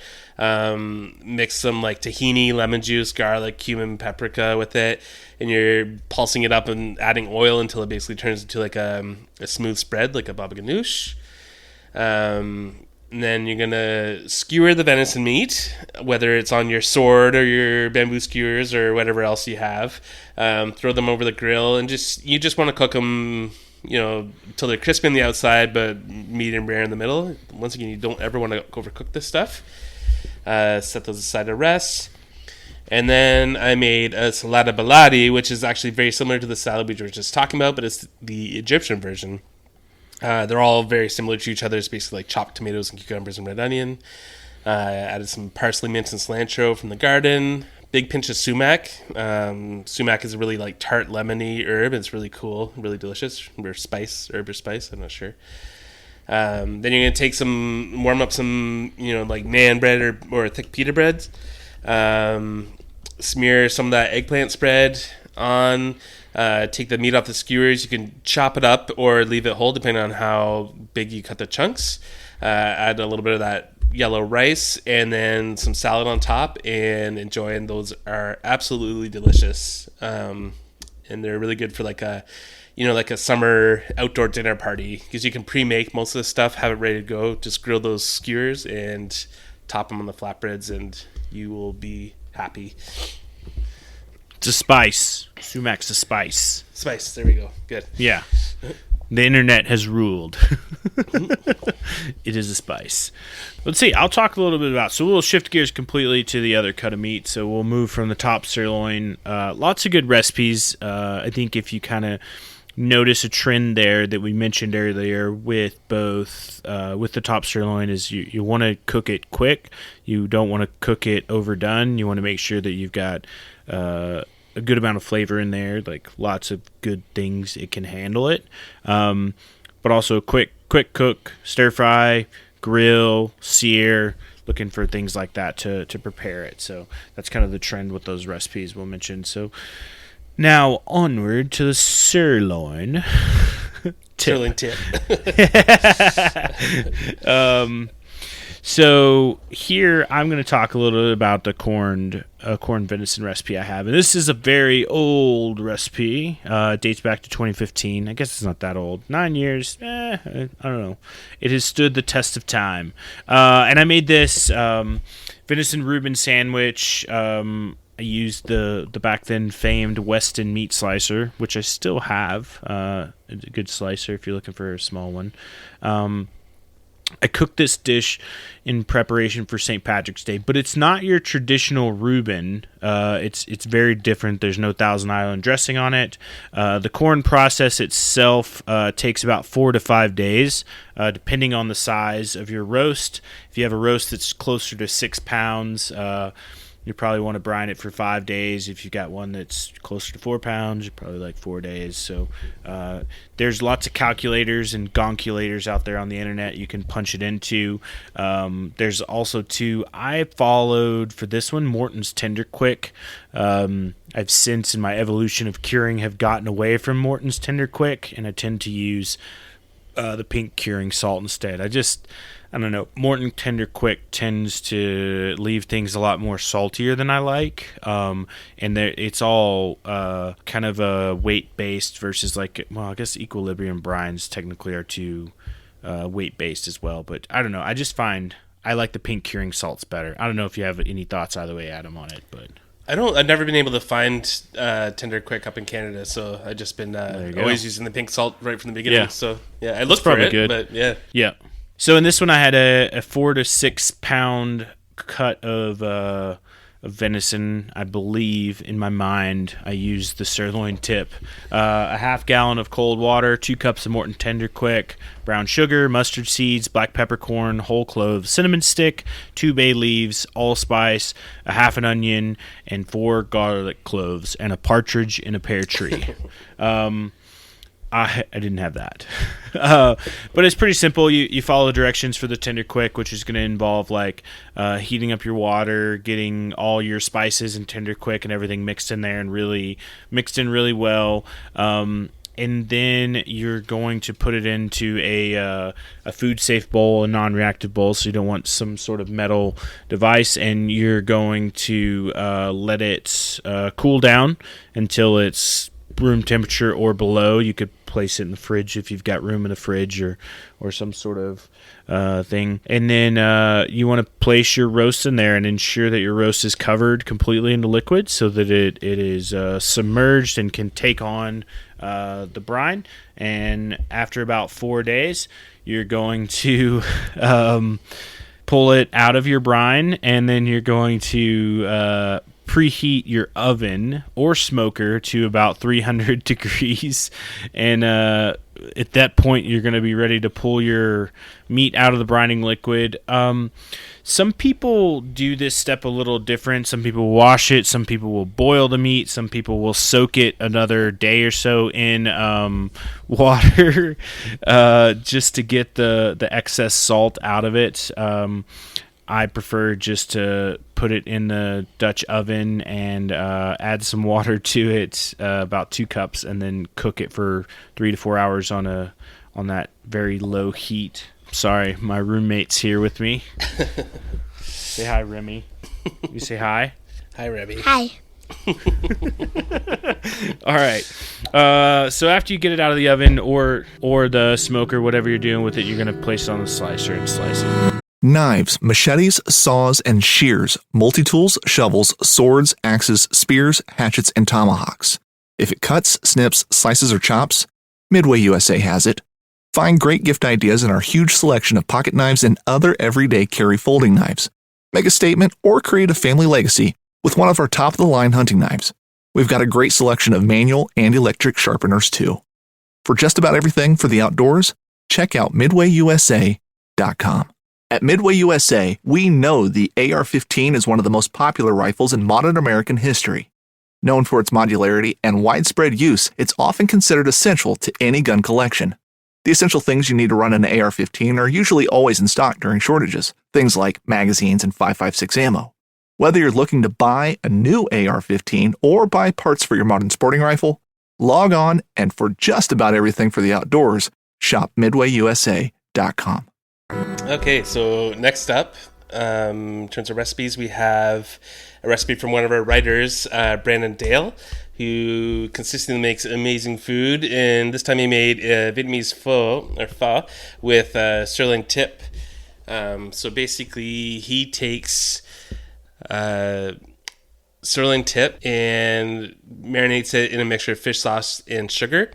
Mix some like tahini, lemon juice, garlic, cumin, paprika with it, and you're pulsing it up and adding oil until it basically turns into like a smooth spread, like a baba ganoush. And then you're gonna skewer the venison meat, whether it's on your sword or your bamboo skewers or whatever else you have. Throw them over the grill, and you just want to cook them, till they're crisp on the outside, but medium rare in the middle. Once again, you don't ever want to overcook this stuff. Set those aside to rest. And then I made a salata baladi, which is actually very similar to the salad we were just talking about, but it's the Egyptian version. They're all very similar to each other. It's basically like chopped tomatoes and cucumbers and red onion. Added some parsley, mint, and cilantro from the garden. Big pinch of sumac. Sumac is a really like tart lemony herb. It's really cool, really delicious. Herb or spice, I'm not sure. Then you're gonna warm up some, like naan bread or thick pita bread. Smear some of that eggplant spread on. Take the meat off the skewers. You can chop it up or leave it whole, depending on how big you cut the chunks. Add a little bit of that yellow rice and then some salad on top, and enjoy. And those are absolutely delicious. And they're really good for like a summer outdoor dinner party, because you can pre-make most of the stuff, have it ready to go. Just grill those skewers and top them on the flatbreads, and you will be happy. It's a spice. Sumac's a spice. Spice. There we go. Good. Yeah. The internet has ruled. It is a spice. Let's see. I'll talk a little bit about. So we'll shift gears completely to the other cut of meat. So we'll move from the top sirloin. Lots of good recipes. I think if you kind of notice a trend there that we mentioned earlier with both with the top sirloin is you want to cook it quick. You don't want to cook it overdone. You want to make sure that you've got a good amount of flavor in there, like lots of good things it can handle it. But also quick cook, stir fry, grill, sear, looking for things like that to prepare it. So that's kind of the trend with those recipes we'll mention. So now onward to the sirloin. Sirloin tip. So here I'm going to talk a little bit about the corn venison recipe I have. And this is a very old recipe. It dates back to 2015. I guess it's not that old. 9 years. I don't know. It has stood the test of time. And I made this venison Reuben sandwich. I used the back then famed Weston meat slicer, which I still have. It's a good slicer if you're looking for a small one. I cooked this dish in preparation for St. Patrick's Day, but it's not your traditional Reuben. It's very different. There's no Thousand Island dressing on it. The corn process itself takes about 4 to 5 days, depending on the size of your roast. If you have a roast that's closer to 6 pounds, you probably want to brine it for 5 days. If you've got one that's closer to 4 pounds, you're probably like 4 days. So there's lots of calculators and gonculators out there on the internet you can punch it into. There's also I followed for this one Morton's Tender Quick. I've since in my evolution of curing have gotten away from Morton's Tender Quick, and I tend to use the pink curing salt instead. I don't know. Morton Tender Quick tends to leave things a lot more saltier than I like. And it's all kind of a weight-based versus I guess Equilibrium brines technically are too weight-based as well. But I don't know. I just find I like the pink curing salts better. I don't know if you have any thoughts either way, Adam, on it. But I've never been able to find Tender Quick up in Canada, so I've just been always using the pink salt right from the beginning. Yeah. So, yeah, I looked for it, good. But yeah. Yeah. So in this one, I had a 4 to 6 pound cut of venison. I believe in my mind I used the sirloin tip. A half gallon of cold water, 2 cups of Morton Tender Quick, brown sugar, mustard seeds, black peppercorn, whole cloves, cinnamon stick, 2 bay leaves, allspice, a half an onion, and 4 garlic cloves, and a partridge in a pear tree. I didn't have that. But it's pretty simple. You follow the directions for the Tender Quick, which is going to involve heating up your water, getting all your spices and Tender Quick and everything mixed in there and really well. And then you're going to put it into a food safe bowl, a non-reactive bowl, so you don't want some sort of metal device, and you're going to let it cool down until it's room temperature or below. You could place it in the fridge if you've got room in the fridge or some sort of thing. And then you want to place your roast in there and ensure that your roast is covered completely in the liquid so that it is submerged and can take on the brine. And after about 4 days, you're going to pull it out of your brine, and then you're going to preheat your oven or smoker to about 300 degrees, and at that point you're going to be ready to pull your meat out of the brining liquid. Some people do this step a little different. Some people wash it, some people will boil the meat, some people will soak it another day or so in water just to get the excess salt out of it. I prefer just to put it in the Dutch oven and add some water to it, about 2 cups, and then cook it for 3 to 4 hours on that very low heat. Sorry, my roommate's here with me. Say hi, Remy. You say hi? Hi, Remy. Hi. All right. So after you get it out of the oven or the smoker, whatever you're doing with it, you're going to place it on the slicer and slice it. Knives, machetes, saws, and shears, multi-tools, shovels, swords, axes, spears, hatchets, and tomahawks. If it cuts, snips, slices, or chops, Midway USA has it. Find great gift ideas in our huge selection of pocket knives and other everyday carry folding knives. Make a statement or create a family legacy with one of our top-of-the-line hunting knives. We've got a great selection of manual and electric sharpeners, too. For just about everything for the outdoors, check out MidwayUSA.com. At Midway USA, we know the AR-15 is one of the most popular rifles in modern American history. Known for its modularity and widespread use, it's often considered essential to any gun collection. The essential things you need to run an AR-15 are usually always in stock during shortages, things like magazines and 5.56 ammo. Whether you're looking to buy a new AR-15 or buy parts for your modern sporting rifle, log on and for just about everything for the outdoors, shop MidwayUSA.com. Okay, so next up, in terms of recipes, we have a recipe from one of our writers, Brandon Dale, who consistently makes amazing food, and this time he made Vietnamese pho with Sirloin tip. So basically, he takes sirloin tip and marinates it in a mixture of fish sauce and sugar.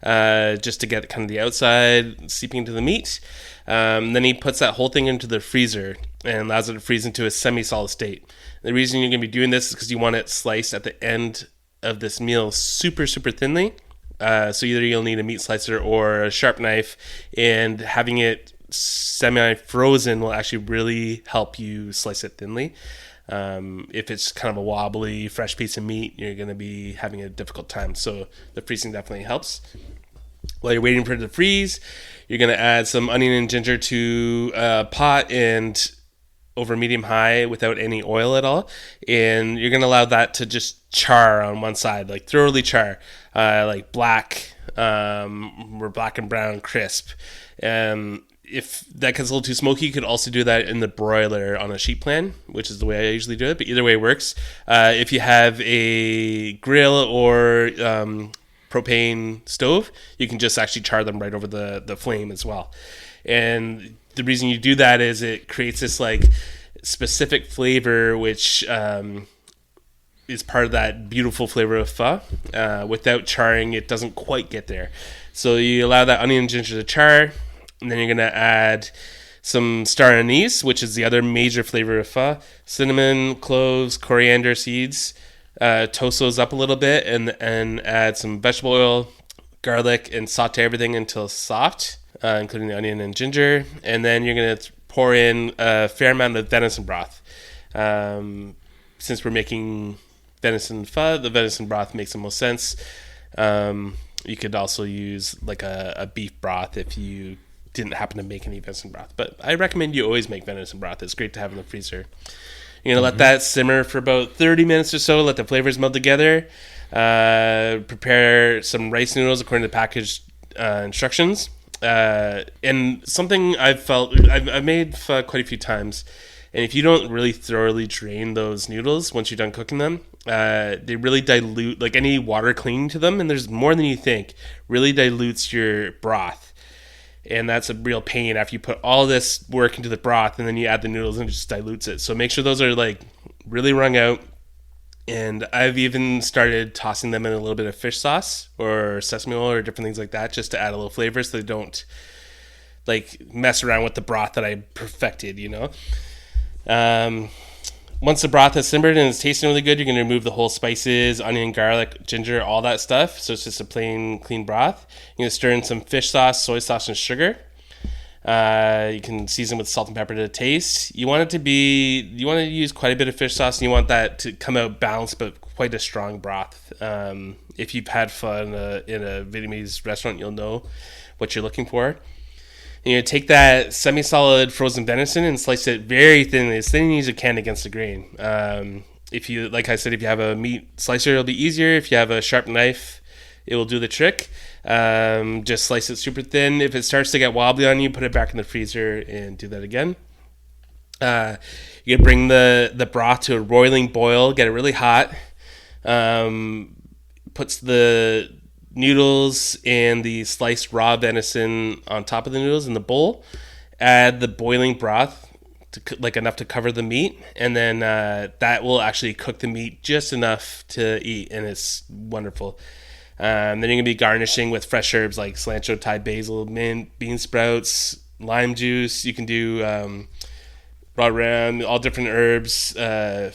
just to get kind of the outside seeping into the meat. Then he puts that whole thing into the freezer and allows it to freeze into a semi-solid state. The reason you're going to be doing this is because you want it sliced at the end of this meal super, super thinly. So either you'll need a meat slicer or a sharp knife, and having it semi-frozen will actually really help you slice it thinly. If it's kind of a wobbly, fresh piece of meat, you're going to be having a difficult time. So the freezing definitely helps. While you're waiting for it to freeze, you're going to add some onion and ginger to a pot and over medium-high without any oil at all. And you're going to allow that to just char on one side, like thoroughly char, like black or black and brown crisp. If that gets a little too smoky, you could also do that in the broiler on a sheet pan, which is the way I usually do it. But either way works. If you have a grill or propane stove, you can just actually char them right over the flame as well. And the reason you do that is it creates this like specific flavor, which is part of that beautiful flavor of pho. Without charring, it doesn't quite get there. So you allow that onion and ginger to char, and then you're going to add some star anise, which is the other major flavor of pho, cinnamon, cloves, coriander seeds. Toast those up a little bit and add some vegetable oil, garlic, and saute everything until soft, including the onion and ginger. And then you're going to pour in a fair amount of venison broth. Since we're making venison pho, the venison broth makes the most sense. You could also use like a beef broth if you didn't happen to make any venison broth. But I recommend you always make venison broth. It's great to have in the freezer. You're going to let that simmer for about 30 minutes or so, let the flavors meld together. Prepare some rice noodles according to the package instructions. And something I've made pho quite a few times, and if you don't really thoroughly drain those noodles once you're done cooking them, they really dilute, like any water clinging to them, and there's more than you think, really dilutes your broth. And that's a real pain after you put all this work into the broth and then you add the noodles and it just dilutes it. So make sure those are like really wrung out. And I've even started tossing them in a little bit of fish sauce or sesame oil or different things like that, just to add a little flavor so they don't like mess around with the broth that I perfected, you know. Once the broth has simmered and it's tasting really good, you're going to remove the whole spices, onion, garlic, ginger, all that stuff. So it's just a plain, clean broth. You're going to stir in some fish sauce, soy sauce, and sugar. You can season with salt and pepper to taste. You want to use quite a bit of fish sauce, and you want that to come out balanced, but quite a strong broth. If you've had pho in a Vietnamese restaurant, you'll know what you're looking for. And you take that semi-solid frozen venison and slice it very thinly, as thin as you can against the grain. If you, like I said, if you have a meat slicer, it'll be easier. If you have a sharp knife, it will do the trick. Just slice it super thin. If it starts to get wobbly on you, put it back in the freezer and do that again. You bring the broth to a roiling boil, get it really hot. Puts the noodles and the sliced raw venison on top of the noodles in the bowl. Add the boiling broth, like enough to cover the meat, and then that will actually cook the meat just enough to eat, and it's wonderful. Then you're going to be garnishing with fresh herbs like cilantro, Thai basil, mint, bean sprouts, lime juice. You can do raw ram, all different herbs,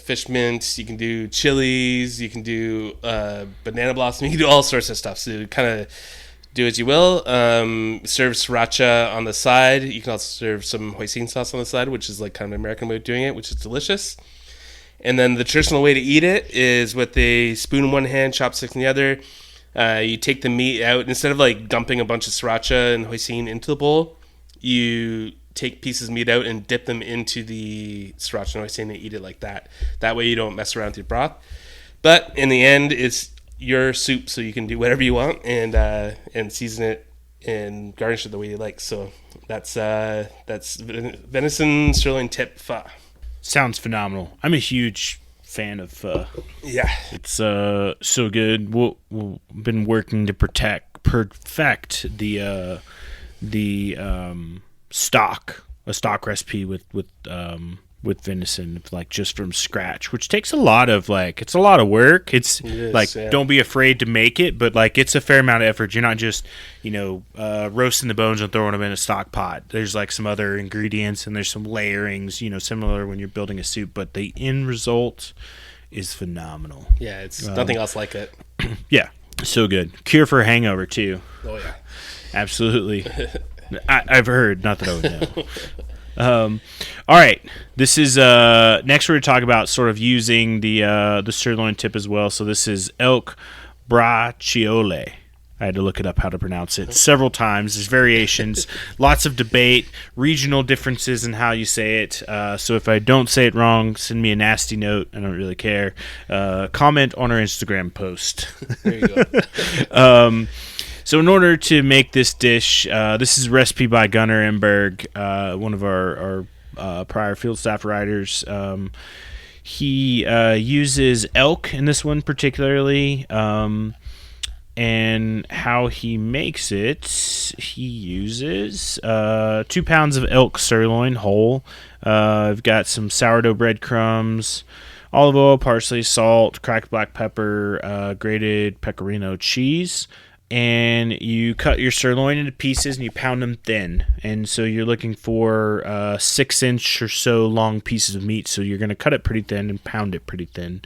fish mint. You can do chilies. You can do banana blossom. You can do all sorts of stuff. So kind of do as you will. Serve sriracha on the side. You can also serve some hoisin sauce on the side, which is like kind of an American way of doing it, which is delicious. And then the traditional way to eat it is with a spoon in one hand, chopsticks in the other. You take the meat out. Instead of like dumping a bunch of sriracha and hoisin into the bowl, you take pieces of meat out and dip them into the sriracha and hoisin and eat it like that. That way you don't mess around with your broth. But in the end, it's your soup, so you can do whatever you want and season it and garnish it the way you like. So that's venison sirloin tip pho. Sounds phenomenal. I'm a huge fan of pho. Yeah, it's so good. We've been working to perfect the stock recipe with with venison, like just from scratch, which takes a lot of it's a lot of work. It is, don't be afraid to make it, but like it's a fair amount of effort. You're not just roasting the bones and throwing them in a stock pot. There's like some other ingredients and there's some layerings, similar when you're building a soup, but the end result is phenomenal. Yeah, it's nothing else like it. Yeah, so good. Cure for a hangover too. Oh yeah, absolutely. I've heard, not that I would know. All right, this is next we're going to talk about sort of using the sirloin tip as well. So this is elk braciole. I had to look it up how to pronounce it several times. There's variations, lots of debate, regional differences in how you say it. So if I don't say it wrong, send me a nasty note. I don't really care. Comment on our Instagram post. There you go. So in order to make this dish, this is a recipe by Gunnar Emberg, one of our prior field staff writers. He uses elk in this one particularly, and how he makes it, he uses 2 pounds of elk sirloin whole. I've got some sourdough breadcrumbs, olive oil, parsley, salt, cracked black pepper, grated pecorino cheese. And you cut your sirloin into pieces and you pound them thin. And so you're looking for 6-inch or so long pieces of meat. So you're going to cut it pretty thin and pound it pretty thin.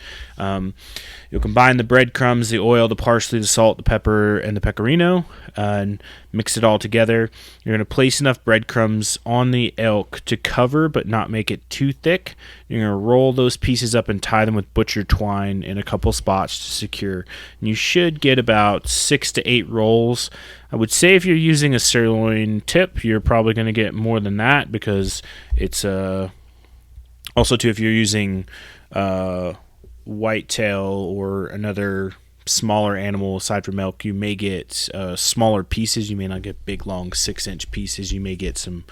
You'll combine the breadcrumbs, the oil, the parsley, the salt, the pepper, and the pecorino, and mix it all together. You're going to place enough breadcrumbs on the elk to cover but not make it too thick. You're going to roll those pieces up and tie them with butcher twine in a couple spots to secure. And you should get about 6 to 8 rolls. I would say if you're using a sirloin tip, you're probably going to get more than that, because it's also too, if you're using whitetail or another smaller animal aside from elk, you may get smaller pieces. You may not get big long 6-inch pieces. You may get some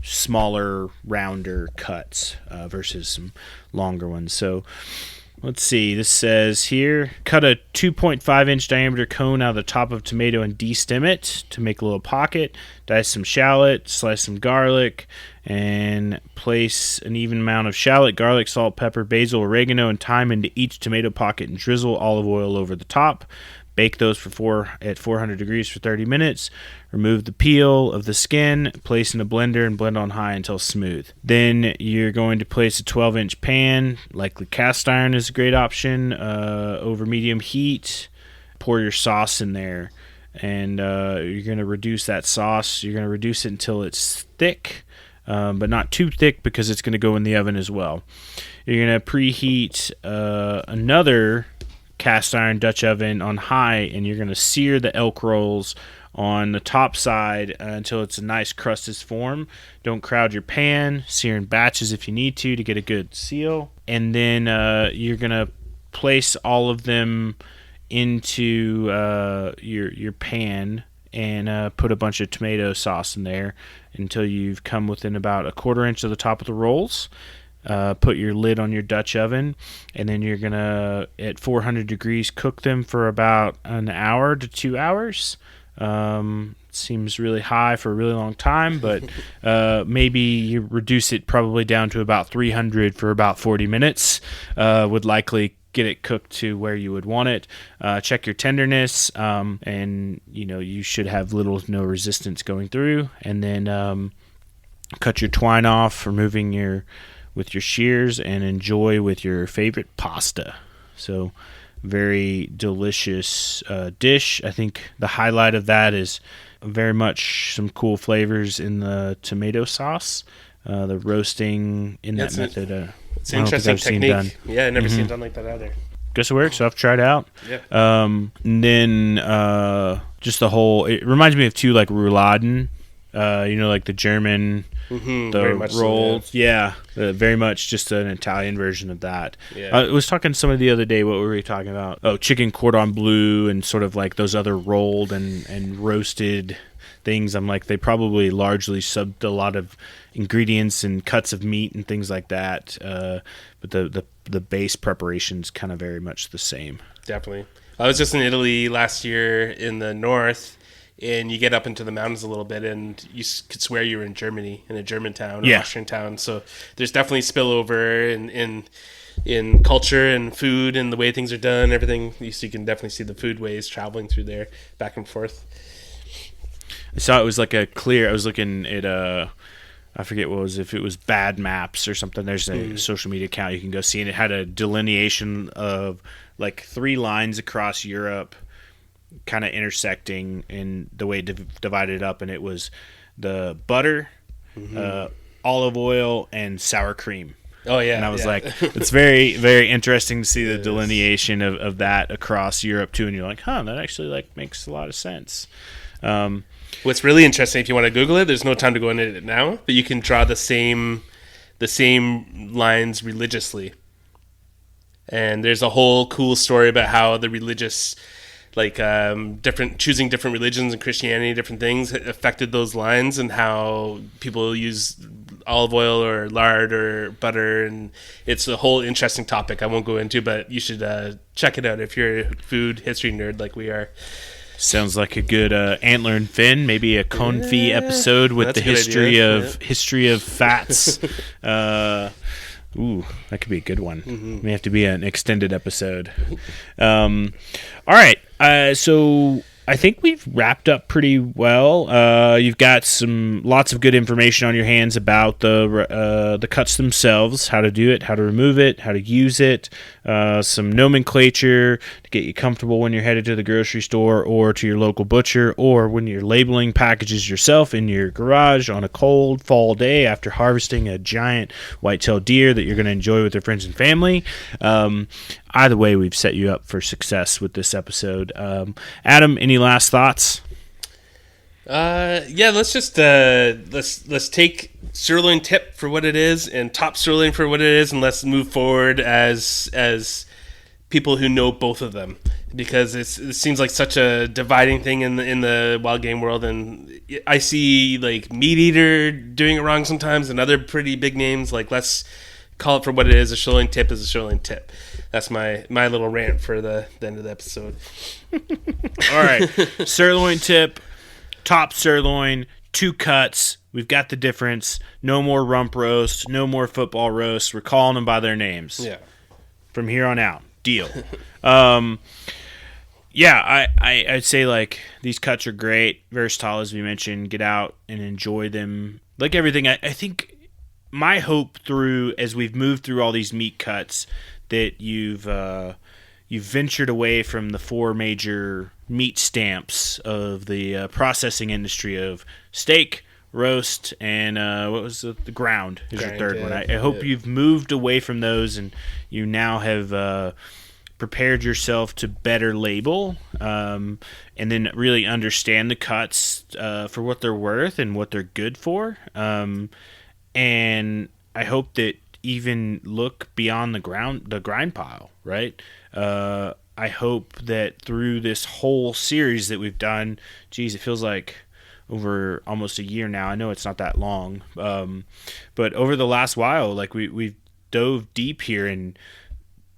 smaller, rounder cuts versus some longer ones. So let's see, this says here, cut a 2.5-inch diameter cone out of the top of a tomato and destem it to make a little pocket. Dice some shallot, slice some garlic, and place an even amount of shallot, garlic, salt, pepper, basil, oregano, and thyme into each tomato pocket and drizzle olive oil over the top. Bake those at 400 degrees for 30 minutes. Remove the peel of the skin, place in a blender, and blend on high until smooth. Then you're going to place a 12-inch pan, likely cast iron is a great option, over medium heat. Pour your sauce in there, and you're going to reduce that sauce. You're going to reduce it until it's thick, but not too thick, because it's going to go in the oven as well. You're going to preheat another cast iron Dutch oven on high, and you're going to sear the elk rolls on the top side until it's a nice crust is formed. Don't crowd your pan. Sear in batches if you need to get a good seal. And then you're going to place all of them into your pan and put a bunch of tomato sauce in there until you've come within about a 1/4 inch of the top of the rolls. Put your lid on your Dutch oven, and then you're going to, at 400 degrees, cook them for about an hour to 2 hours. Seems really high for a really long time, but maybe you reduce it probably down to about 300 for about 40 minutes. Would likely get it cooked to where you would want it. Check your tenderness, and you should have little to no resistance going through. And then cut your twine off, removing with your shears, and enjoy with your favorite pasta. So very delicious dish. I think the highlight of that is very much some cool flavors in the tomato sauce. The roasting in that method. It's an interesting technique. Yeah, I've never seen it done like that either. Guess it works, so I've tried it out. Yeah. And then just the whole, it reminds me of too, like rouladen. Like the German, the rolls. So, yeah, very much just an Italian version of that. Yeah. I was talking to somebody the other day. What were we talking about? Oh, chicken cordon bleu and sort of like those other rolled and roasted things. I'm like, they probably largely subbed a lot of ingredients and cuts of meat and things like that. But the base preparation's kind of very much the same. Definitely. I was just in Italy last year in the north. and you get up into the mountains a little bit, and you could swear you were in Germany, in a German town or Yeah. Austrian town. So there's definitely spillover in culture and food and the way things are done, everything. So you can definitely see the foodways traveling through there back and forth. I saw it was like a clear. I was looking at I forget what it was, if it was Bad Maps or something. There's a social media account you can go see, and it had a delineation of like 3 lines across Europe, kind of intersecting in the way it divided it up, and it was the butter, olive oil, and sour cream. Oh yeah, And I was yeah. like, it's very, very interesting to see the delineation of that across Europe too. And you're like, that actually like makes a lot of sense. What's really interesting, if you want to Google it, there's no time to go into it now, but you can draw the same lines religiously. And there's a whole cool story about how the religious, like choosing different religions and Christianity, different things affected those lines, and how people use olive oil or lard or butter, and it's a whole interesting topic I won't go into, but you should check it out if you're a food history nerd like we are. Sounds like a good Antler and Finn, maybe a Confi episode with that's the a good idea. history of fats. Ooh, that could be a good one. May have to be an extended episode. All right, so I think we've wrapped up pretty well. You've got lots of good information on your hands about the cuts themselves, how to do it, how to remove it, how to use it, some nomenclature to get you comfortable when you're headed to the grocery store or to your local butcher, or when you're labeling packages yourself in your garage on a cold fall day after harvesting a giant white-tailed deer that you're going to enjoy with your friends and family. Either way, we've set you up for success with this episode. Adam, any last thoughts? Yeah, let's just let's take sirloin tip for what it is and top sirloin for what it is, and let's move forward as people who know both of them, because it seems like such a dividing thing in the wild game world, and I see like Meat Eater doing it wrong sometimes, and other pretty big names. Like, let's call it for what it is. A sirloin tip is a sirloin tip. That's my little rant for the end of the episode. All right, sirloin tip, top sirloin, 2 cuts. We've got the difference. No more rump roast, no more football roast. We're calling them by their names. Yeah. From here on out. Deal. Yeah, I'd say like these cuts are great, versatile as we mentioned. Get out and enjoy them. Like everything, I think my hope through as we've moved through all these meat cuts that you've ventured away from the 4 major meat stamps of the processing industry of steak, roast, and what was the ground is your third one. I hope you've moved away from those, and you now have prepared yourself to better label and then really understand the cuts for what they're worth and what they're good for. And I hope that even look beyond the grind pile, right? I hope that through this whole series that we've done, geez, it feels like over almost a year now. I know it's not that long, but over the last while, like we've dove deep here, and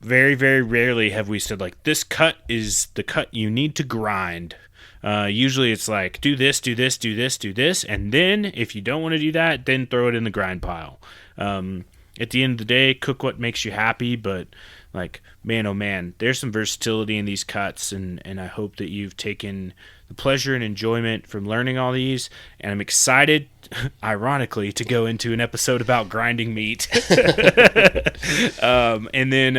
very, very rarely have we said like, this cut is the cut you need to grind. Usually it's like, do this, do this, do this, do this, and then if you don't want to do that, then throw it in the grind pile. At the end of the day, cook what makes you happy, but like, man, oh man, there's some versatility in these cuts, and I hope that you've taken the pleasure and enjoyment from learning all these, and I'm excited, ironically, to go into an episode about grinding meat. And then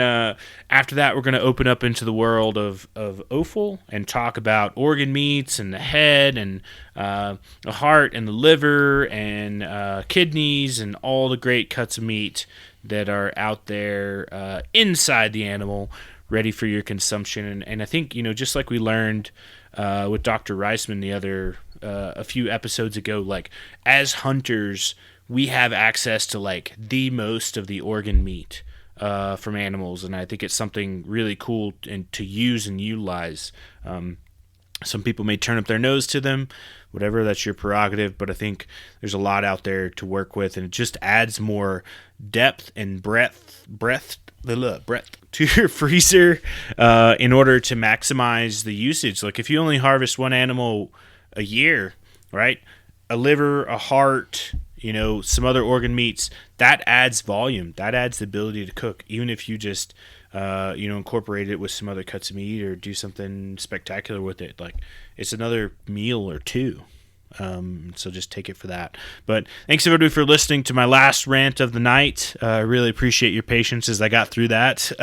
after that, we're going to open up into the world of offal and talk about organ meats and the head and the heart and the liver and kidneys and all the great cuts of meat that are out there inside the animal, ready for your consumption. And I think, just like we learned with Dr. Reisman a few episodes ago, like, as hunters, we have access to like the most of the organ meat from animals, and I think it's something really cool to use and utilize. Some people may turn up their nose to them, whatever, that's your prerogative, but I think there's a lot out there to work with, and it just adds more depth and breadth to your freezer in order to maximize the usage. Like, if you only harvest one animal a year, right? A liver, a heart, some other organ meats, that adds volume. That adds the ability to cook, even if you just, incorporate it with some other cuts of meat or do something spectacular with it. Like, it's another meal or two. So just take it for that. But thanks everybody for listening to my last rant of the night. I really appreciate your patience as I got through that. Thanks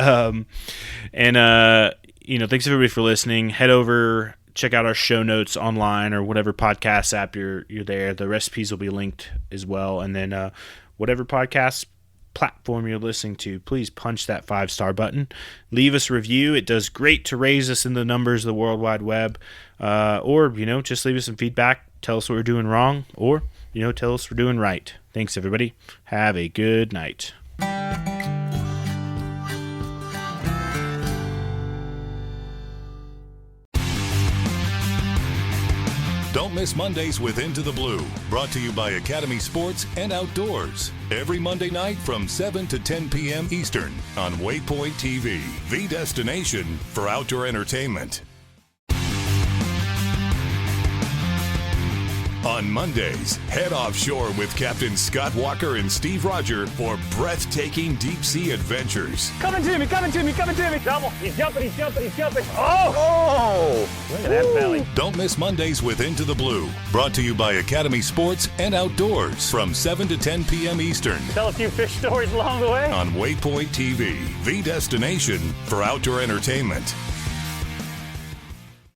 everybody for listening. Head over, check out our show notes online or whatever podcast app you're there. The recipes will be linked as well. And then whatever podcast platform you're listening to, please punch that 5-star button. Leave us a review. It does great to raise us in the numbers of the World Wide Web. Or just leave us some feedback. Tell us what we're doing wrong, or, tell us we're doing right. Thanks, everybody. Have a good night. Don't miss Mondays with Into the Blue, brought to you by Academy Sports and Outdoors. Every Monday night from 7 to 10 p.m. Eastern on Waypoint TV, the destination for outdoor entertainment. On Mondays, head offshore with Captain Scott Walker and Steve Roger for breathtaking deep-sea adventures. Coming to me. Double. He's jumping. Oh! Look at that belly. Don't miss Mondays with Into the Blue, brought to you by Academy Sports and Outdoors from 7 to 10 p.m. Eastern. Tell a few fish stories along the way. On Waypoint TV, the destination for outdoor entertainment.